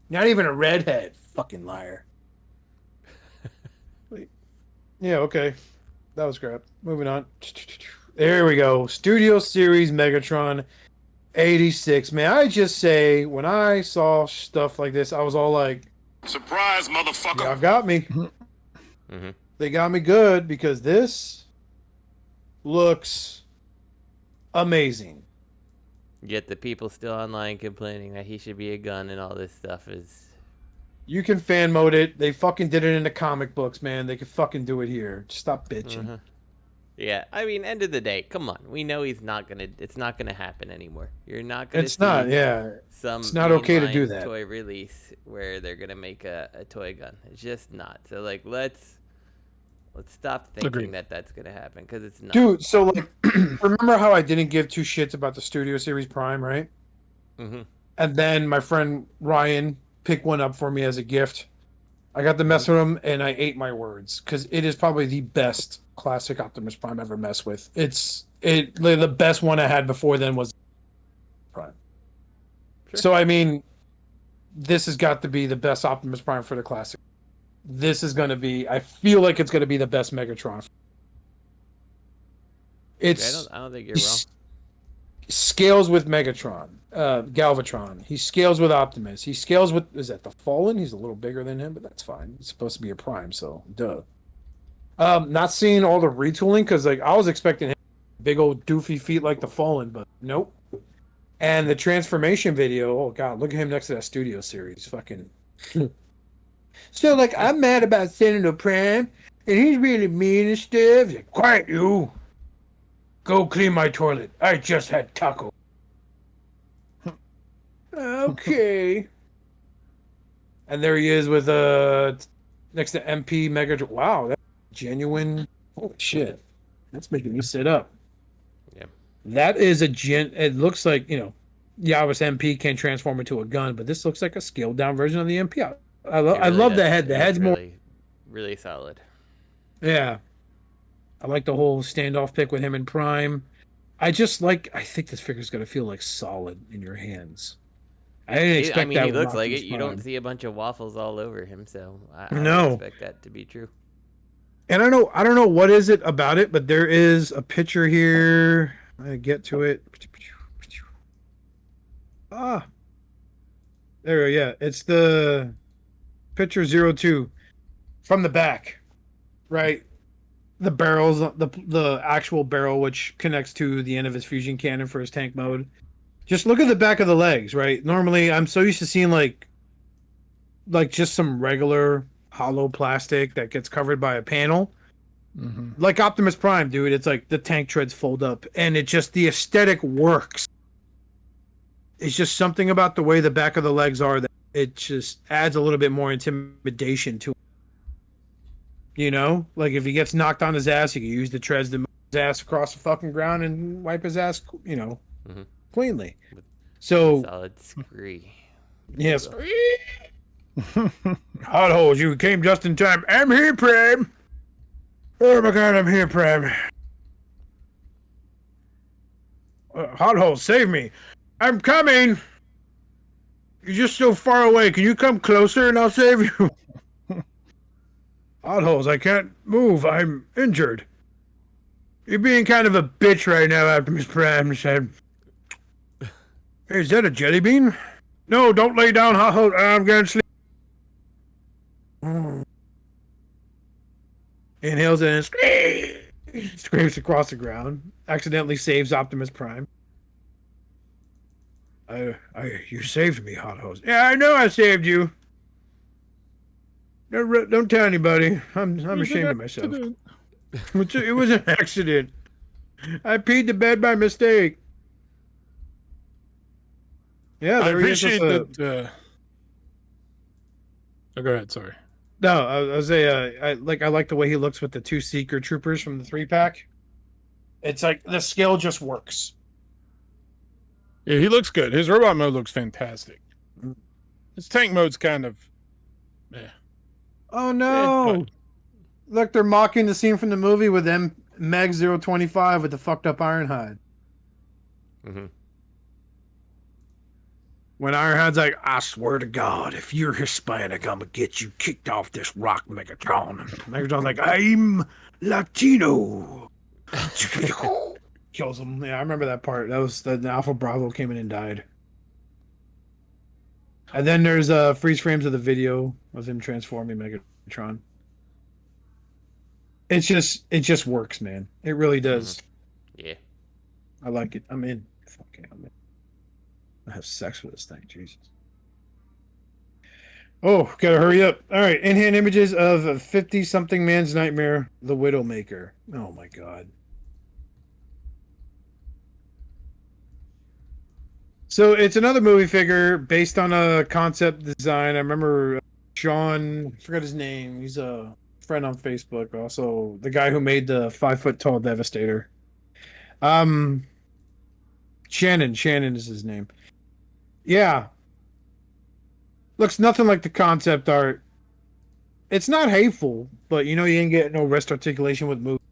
Not even a redhead. Fucking liar. Wait. Yeah, okay. That was crap. Moving on. There we go. Studio Series Megatron 86. May I just say, when I saw stuff like this, I was all like, surprise, motherfucker. Y'all got me. They got me good because this looks amazing. Yet the people still online complaining that he should be a gun and all this stuff is... You can fan mode it. They fucking did it in the comic books, man. They could fucking do it here. Just stop bitching. Yeah, I mean, end of the day, come on. We know it's not gonna happen anymore. You're not gonna It's not, yeah. It's not okay to do that. Toy release where they're gonna make a toy gun. It's just not. So like, let's stop thinking that that's gonna happen because it's not. Dude, so like, remember how I didn't give two shits about the Studio Series Prime, right? And then my friend Ryan picked one up for me as a gift I got to mess with him, and I ate my words because it is probably the best classic Optimus Prime ever messed with. The best one I had before then was Prime. Sure. So I mean, this has got to be the best Optimus Prime for the classic. This is going to be. I feel like it's going to be the best Megatron. It's. I don't think you're wrong. Scales with Megatron, Galvatron. He scales with Optimus. He scales with, is that the Fallen? He's a little bigger than him, but that's fine. He's supposed to be a Prime, so duh. Not seeing all the retooling because like I was expecting him big old doofy feet like the Fallen, but nope. And the transformation video, oh god, look at him next to that studio series, fucking. So like I'm mad about Senator Prime, and he's really mean and stuff. Like, quiet you. Go clean my toilet. I just had taco. Okay. And there he is with next to MP Mega. Wow, that's genuine. Holy shit, that's making me sit up. Yeah. That is It looks like Yavis MP can transform into a gun, but this looks like a scaled down version of the MP. I love the head. The head's really, more really solid. Yeah. I like the whole standoff pick with him and Prime. I think this figure's going to feel like solid in your hands. I didn't expect that. He looks like it. You don't see a bunch of waffles all over him, so I no. expect that to be true. And I don't know what is it about it, but there is a picture here. I get to it. Ah. There we go. Yeah, it's the picture 02 from the back. Right? The barrels, the actual barrel, which connects to the end of his fusion cannon for his tank mode. Just look at the back of the legs, right? Normally, I'm so used to seeing like just some regular hollow plastic that gets covered by a panel. Mm-hmm. Like Optimus Prime, dude. It's like the tank treads fold up, and the aesthetic works. It's just something about the way the back of the legs are that it just adds a little bit more intimidation to it. Like if he gets knocked on his ass, he can use the treads to move his ass across the fucking ground and wipe his ass, cleanly. So solid scree. Yes. Hot holes, you came just in time. I'm here, Prime. Oh my god, I'm here, Prime. Hot holes, save me. I'm coming. You're just so far away. Can you come closer and I'll save you? Hot holes, I can't move. I'm injured. You're being kind of a bitch right now, Optimus Prime said. Hey, is that a jelly bean? No, don't lay down, Hot holes. I'm going to sleep. Inhales and screams across the ground. Accidentally saves Optimus Prime. You saved me, Hot Hose. Yeah, I know I saved you. Don't tell anybody. I'm ashamed of myself. It was an accident. I peed the bed by mistake. Yeah, I appreciate that. Oh, go ahead. Sorry. No, I was I like the way he looks with the two Seeker Troopers from the 3-pack. It's like the scale just works. Yeah, he looks good. His robot mode looks fantastic. His tank mode's kind of, Oh no! but Look, they're mocking the scene from the movie with Meg 025 with the fucked up Ironhide. Mm-hmm. When Ironhide's like, I swear to God, if you're Hispanic, I'm gonna get you kicked off this rock, Megatron. Megatron's like, I'm Latino. Kills him. Yeah, I remember that part. That was the Alpha Bravo came in and died. And then there's freeze frames of the video of him transforming Megatron. It just works, man. It really does. Yeah. I like it. I'm in. Fucking I'm in. I have sex with this thing, Jesus. Oh, gotta hurry up. All right, in-hand images of a 50-something man's nightmare, the Widowmaker. Oh my god. So it's another movie figure based on a concept design. I remember Sean, I forgot his name. He's a friend on Facebook. Also, the guy who made the 5-foot-tall Devastator. Shannon is his name. Yeah. Looks nothing like the concept art. It's not hateful, but you ain't getting no wrist articulation with moves.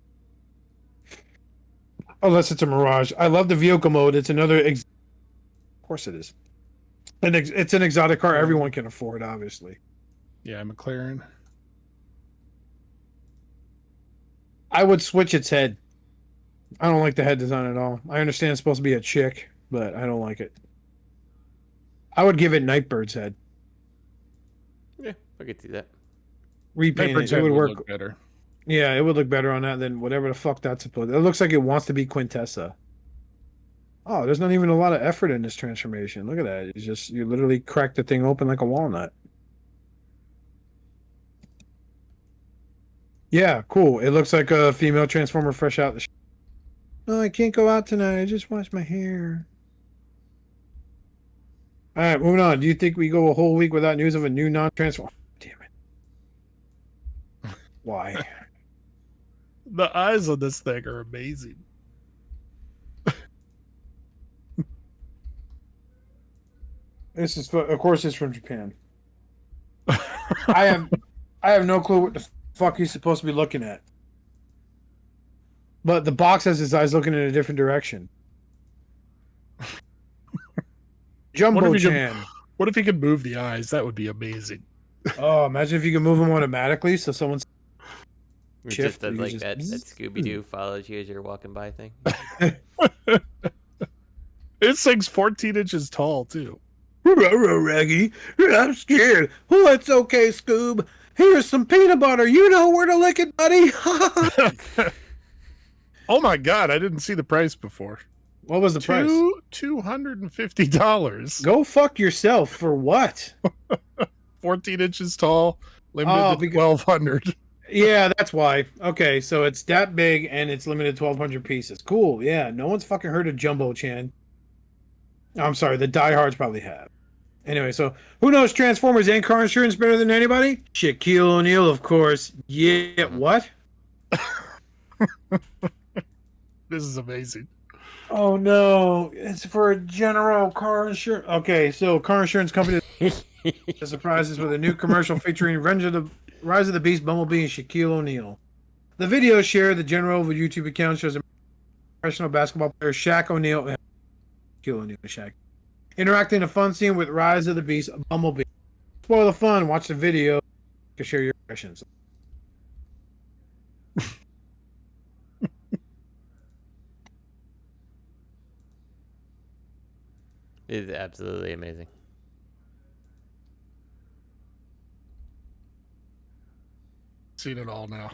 Unless it's a Mirage. I love the vehicle mode. It's another... Of course it is. And it's an exotic car everyone can afford, obviously. Yeah, McLaren. I would switch its head. I don't like the head design at all. I understand it's supposed to be a chick, but I don't like it. I would give it Nightbird's head. Yeah, I could see that. Repaint Nightbird's it. It head would work look better. Yeah, it would look better on that than whatever the fuck that's supposed to. It looks like it wants to be Quintessa. Oh, there's not even a lot of effort in this transformation. Look at that. It's just, you literally crack the thing open like a walnut. Yeah, cool. It looks like a female Transformer fresh out the No, I can't go out tonight. I just washed my hair. All right, moving on. Do you think we go a whole week without news of a new non-transformer? Damn it. Why? The eyes on this thing are amazing. This is, of course, it's from Japan. I have no clue what the fuck he's supposed to be looking at. But the box has his eyes looking in a different direction. Jumbo-chan. What if he could move the eyes? That would be amazing. Oh, imagine if you could move them automatically so someone's... It Shift, just does you like just- that Scooby-Doo follows you as you're walking by thing. This thing's 14 inches tall, too. Raggy, I'm scared. Oh, it's okay, Scoob. Here's some peanut butter. You know where to lick it, buddy. Oh my god, I didn't see the price before. What was the price? $250. Go fuck yourself. For what? 14 inches tall, limited Oh, to because- 1,200. Yeah, that's why. Okay, so it's that big and it's limited to 1,200 pieces. Cool. Yeah, no one's fucking heard of Jumbo-chan. I'm sorry, the diehards probably have. Anyway, so who knows Transformers and car insurance better than anybody? Shaquille O'Neal, of course. Yeah, what? This is amazing. Oh no, it's for a general car insurance. Okay, so car insurance company surprises with a new commercial featuring Rise of the Beast, Bumblebee, and Shaquille O'Neal. The video shared the general YouTube account shows a professional basketball player Shaq O'Neal, Shaquille O'Neal, Shaq, interacting in a fun scene with Rise of the Beast, Bumblebee. Spoil the fun. Watch the video to share your impressions. It is absolutely amazing. Seen it all now.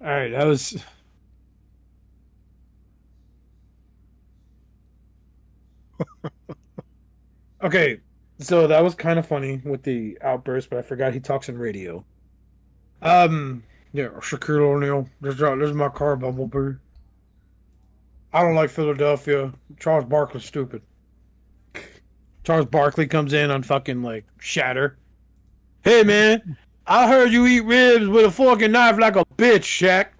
All right, that was. Okay, so that was kind of funny with the outburst, but I forgot he talks in radio. Yeah, Shaquille O'Neal. This is my car, Bumblebee. I don't like Philadelphia. Charles Barkley's stupid. Charles Barkley comes in on fucking like Shatter. Hey man, I heard you eat ribs with a fork and knife like a bitch, Shaq.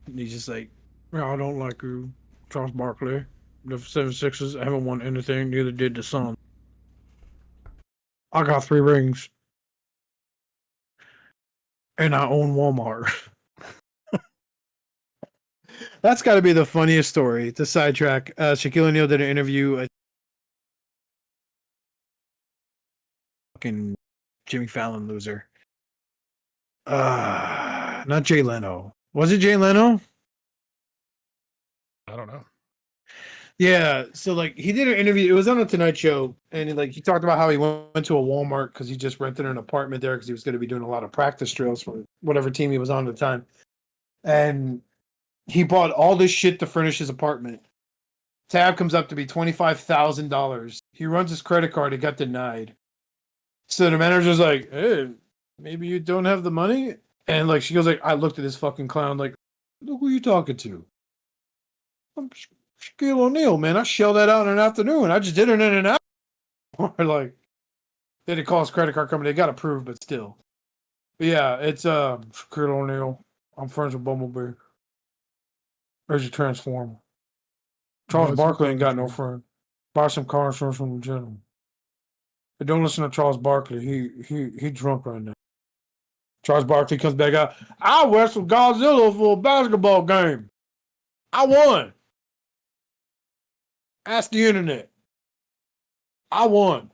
And he's just like, "Yeah, I don't like you, Charles Barkley. The 76ers haven't won anything, neither did the Suns. I got 3 rings. And I own Walmart." That's got to be the funniest story. To sidetrack, Shaquille O'Neal did an interview. Fucking Jimmy Fallon loser. Not Jay Leno. Was it Jay Leno? I don't know. Yeah, so like he did an interview. It was on a Tonight Show, and he talked about how he went to a Walmart because he just rented an apartment there because he was going to be doing a lot of practice drills for whatever team he was on at the time, and he bought all this shit to furnish his apartment. Tab comes up to be $25,000. He runs his credit card. It got denied. So the manager's like, "Hey, maybe you don't have the money." And like she goes like, I looked at this fucking clown like, "Look who you talking to. I'm Shaquille O'Neal, man. I shelled that out in an afternoon. I just did it in an hour." Or like, they didn't call his credit card company. They got approved, but still. But yeah, it's Shaquille O'Neal. I'm friends with Bumblebee. There's your Transformer. Charles Nice Barkley ain't got no Transformer. friend. Buy some car insurance from the gentleman. But don't listen to Charles Barkley. He drunk right now. Charles Barkley comes back out. I wrestled Godzilla for a basketball game. I won. Ask the internet. I won.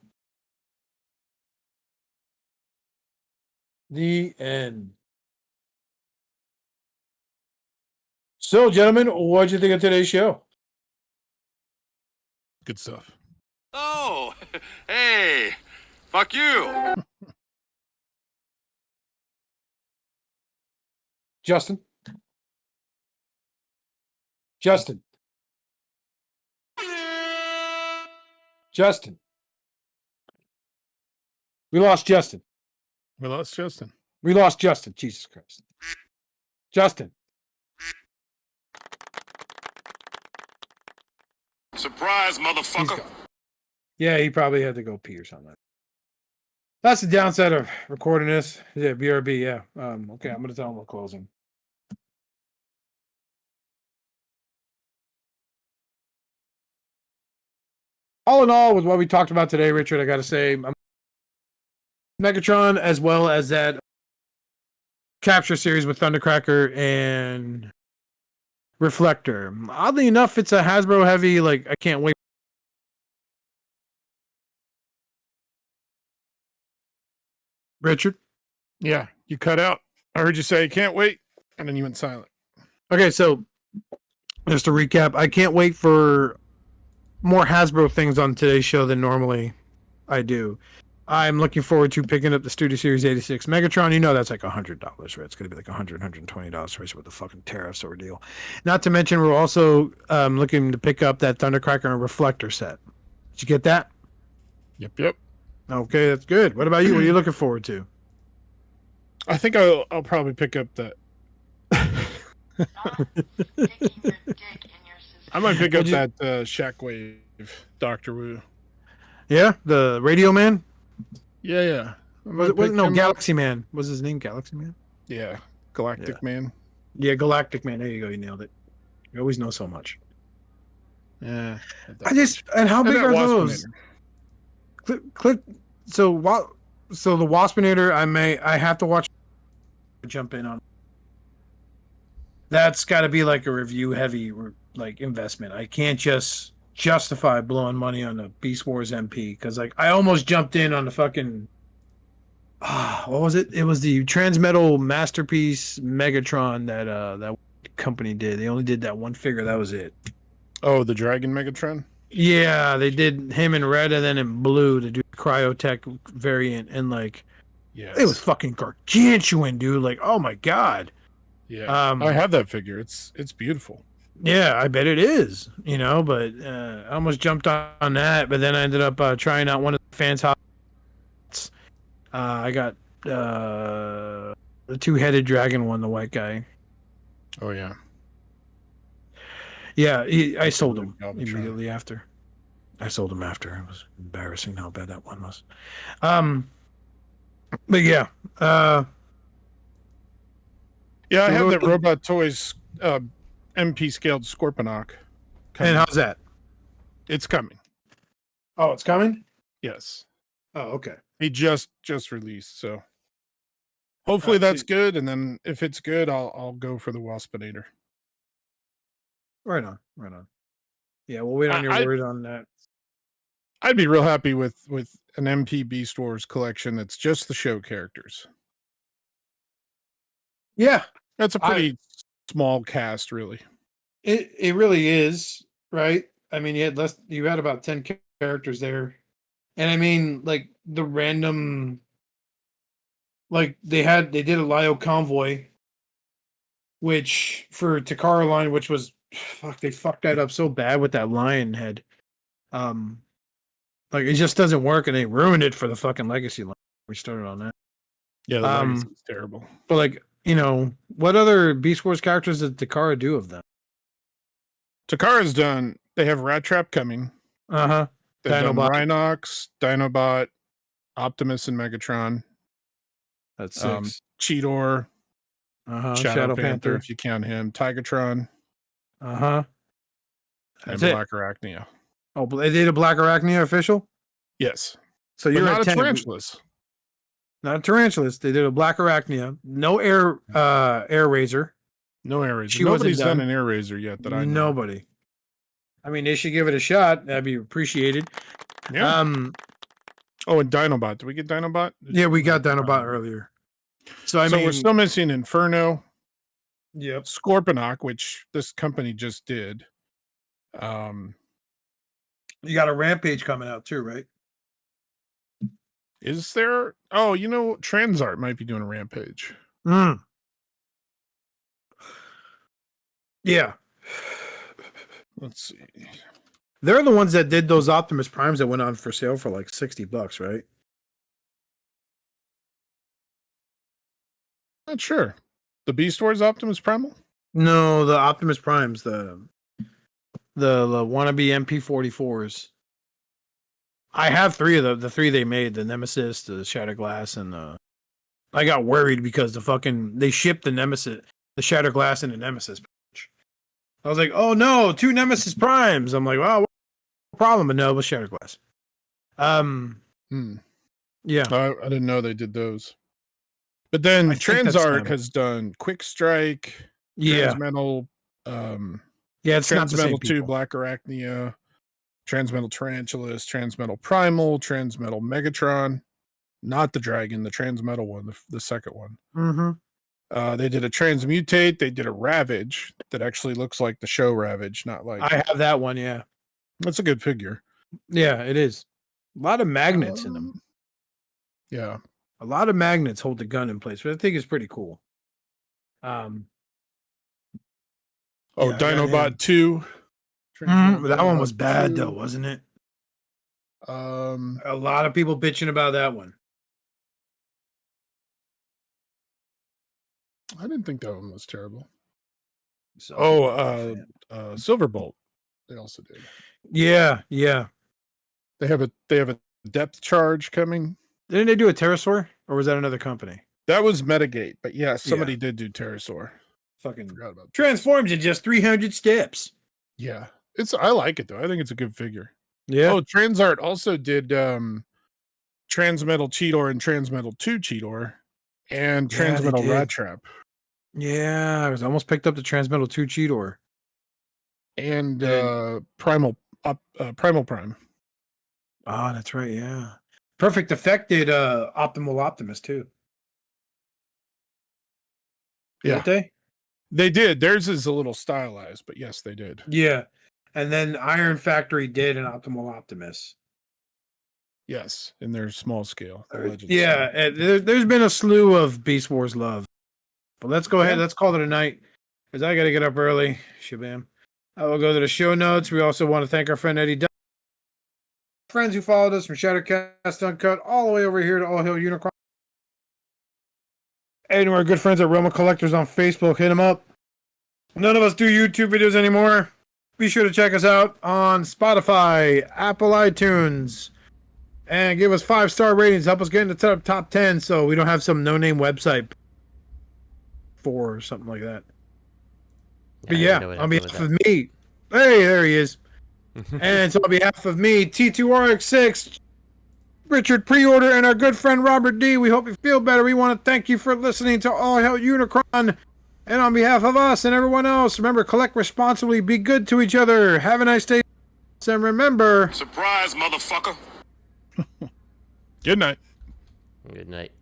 The end. So, gentlemen, what did you think of today's show? Good stuff. Oh, hey, fuck you. Justin? Justin? Justin? We lost Justin. We lost Justin. We lost Justin. Jesus Christ. Justin. Surprise, He's motherfucker. gone. Yeah, he probably had to go pee or something. That's the downside of recording this. Yeah, BRB, yeah. Okay, I'm gonna tell him we're closing. All in all, with what we talked about today, Richard, I gotta say, Megatron, as well as that capture series with Thundercracker and Reflector. Oddly enough, it's a Hasbro heavy. Like, I can't wait. Richard? Yeah, you cut out. I heard you say, can't wait. And then you went silent. Okay, so just to recap, I can't wait for more Hasbro things on today's show than normally I do. I'm looking forward to picking up the Studio Series 86 Megatron. You know that's like $100, right? It's going to be like $100, $120 with the fucking tariffs ordeal. Not to mention, we're also looking to pick up that Thundercracker and Reflector set. Did you get that? Yep. Okay, that's good. What about you? What are you looking forward to? I think I'll probably pick up that. I might pick up that Shockwave Doctor Wu. Yeah, the Radio Man? Yeah. No, Galaxy Man. Was his name Galaxy Man? Yeah, Galactic Man. Yeah, Galactic Man. There you go. You nailed it. You always know so much. Yeah. And how big are those? So the Waspinator, I have to watch. Jump in on. That's got to be like a review heavy like investment. I can't just justify blowing money on the Beast Wars MP because like I almost jumped in on the fucking. What was it? It was the Transmetal Masterpiece Megatron that company did. They only did that one figure. That was it. Oh, the Dragon Megatron? Yeah, they did him in red and then in blue to do the Cryotech variant, and like, yeah, it was fucking gargantuan, dude. Like, oh my god. Yeah, I have that figure. It's beautiful. Yeah, I bet it is. You know, but I almost jumped on that, but then I ended up trying out one of the fans' hots. I got the two-headed dragon one, the white guy. Oh yeah. Yeah, I sold him immediately after. I sold him after. It was embarrassing how bad that one was. But yeah. Yeah, I have that Robot Toys MP scaled Scorponok. And how's that? It's coming. Oh, it's coming? Yes. Oh, okay. He just released, so hopefully that's good. And then if it's good, I'll go for the Waspinator. Right on. Yeah, we'll wait on your word on that. I'd be real happy with an MP Beast Wars collection that's just the show characters. Yeah, that's a pretty small cast, really. It really is, right? I mean, you had about 10 characters there, and I mean, like the random, like they did a Lio Convoy, which for Takara line, which was they fucked that up so bad with that lion head. Like it just doesn't work, and they ruined it for the fucking Legacy line. We started on that. Yeah, the Legacy's terrible. But like, you know, what other Beast Wars characters did Takara do of them? Takara's done. They have Rat Trap coming. They've done Rhinox, Dinobot, Optimus, and Megatron. That's 6. Cheetor. Shadow Panther, if you count him. Tigatron. And Black Arachnia. Oh, they did a Black Arachnia official? Yes. So But you're not at a 10. tarantulas. Not a tarantulas. They did a Black Arachnia. No air razor. No air razor. She wasn't Nobody's done done. an air razor yet that I know. Nobody. I mean, they should give it a shot. That'd be appreciated. Yeah. Oh, and Dinobot. Did we get Dinobot? Yeah, we got Dinobot earlier. So I mean, we're still missing Inferno. Yep. Scorponok, which this company just did. You got a Rampage coming out too, right? Is there? Oh, Transart might be doing a Rampage. Yeah. Let's see. They're the ones that did those Optimus Primes that went on for sale for like $60, right? Not sure. The Beast Wars Optimus Primal? No, the Optimus Primes, the wannabe MP44s. I have 3 of the 3 they made, the Nemesis, the Shattered Glass, and I got worried because they shipped the Nemesis, the Shattered Glass and the Nemesis patch. I was like, oh no, 2 Nemesis Primes. I'm like, wow, what problem? But no, it was Shattered Glass. Yeah. I didn't know they did those. But then Transart has done Quick Strike, Transmetal, it's not the same Transmetal 2 people. Black Arachnia, Transmetal Tarantulas, Transmetal Primal, Transmetal Megatron, not the Dragon, the Transmetal one, the second one. Mm-hmm. They did a Transmutate. They did a Ravage that actually looks like the show Ravage, not like. I have that one. Yeah, that's a good figure. Yeah, it is. A lot of magnets in them. Yeah, a lot of magnets hold the gun in place, but I think it's pretty cool. Dinobot 2. That one was bad though, wasn't it? A lot of people bitching about that one. I didn't think that one was terrible. So, Silverbolt. They also did. Yeah. They have a depth charge coming. Didn't they do a pterosaur, or was that another company? That was Metagate, but yeah, somebody did do pterosaur. Fucking forgot about that. Transforms in just 300 steps. Yeah, I like it though. I think it's a good figure. Yeah. Oh, Transart also did Transmetal Cheetor and Transmetal 2 Cheetor and Transmetal Rat Trap. Yeah, I was almost picked up the Transmetal 2 Cheetor. And Primal Prime. Oh, that's right, yeah. Perfect Effect did Optimal Optimus too. Yeah. Did they? They did. Theirs is a little stylized, but yes, they did. Yeah. And then Iron Factory did an Optimal Optimus. Yes, in their small scale. Yeah, there's been a slew of Beast Wars love. But let's go ahead. Let's call it a night, because I got to get up early. Shabam. I will go to the show notes. We also want to thank our friend Eddie Dunn. Friends who followed us from Shattercast Uncut all the way over here to All Hail Unicron. And our good friends at Roma Collectors on Facebook. Hit them up. None of us do YouTube videos anymore. Be sure to check us out on Spotify, Apple iTunes, and give us 5-star ratings. Help us get in the top 10 so we don't have some no-name website for something like that. But yeah, on behalf of me, hey, there he is. And so on behalf of me, T2RX6, Richard Preorder, and our good friend Robert D, we hope you feel better. We want to thank you for listening to All Hail Unicron. And on behalf of us and everyone else, remember, collect responsibly, be good to each other, have a nice day, and remember... Surprise, motherfucker! Good night. Good night.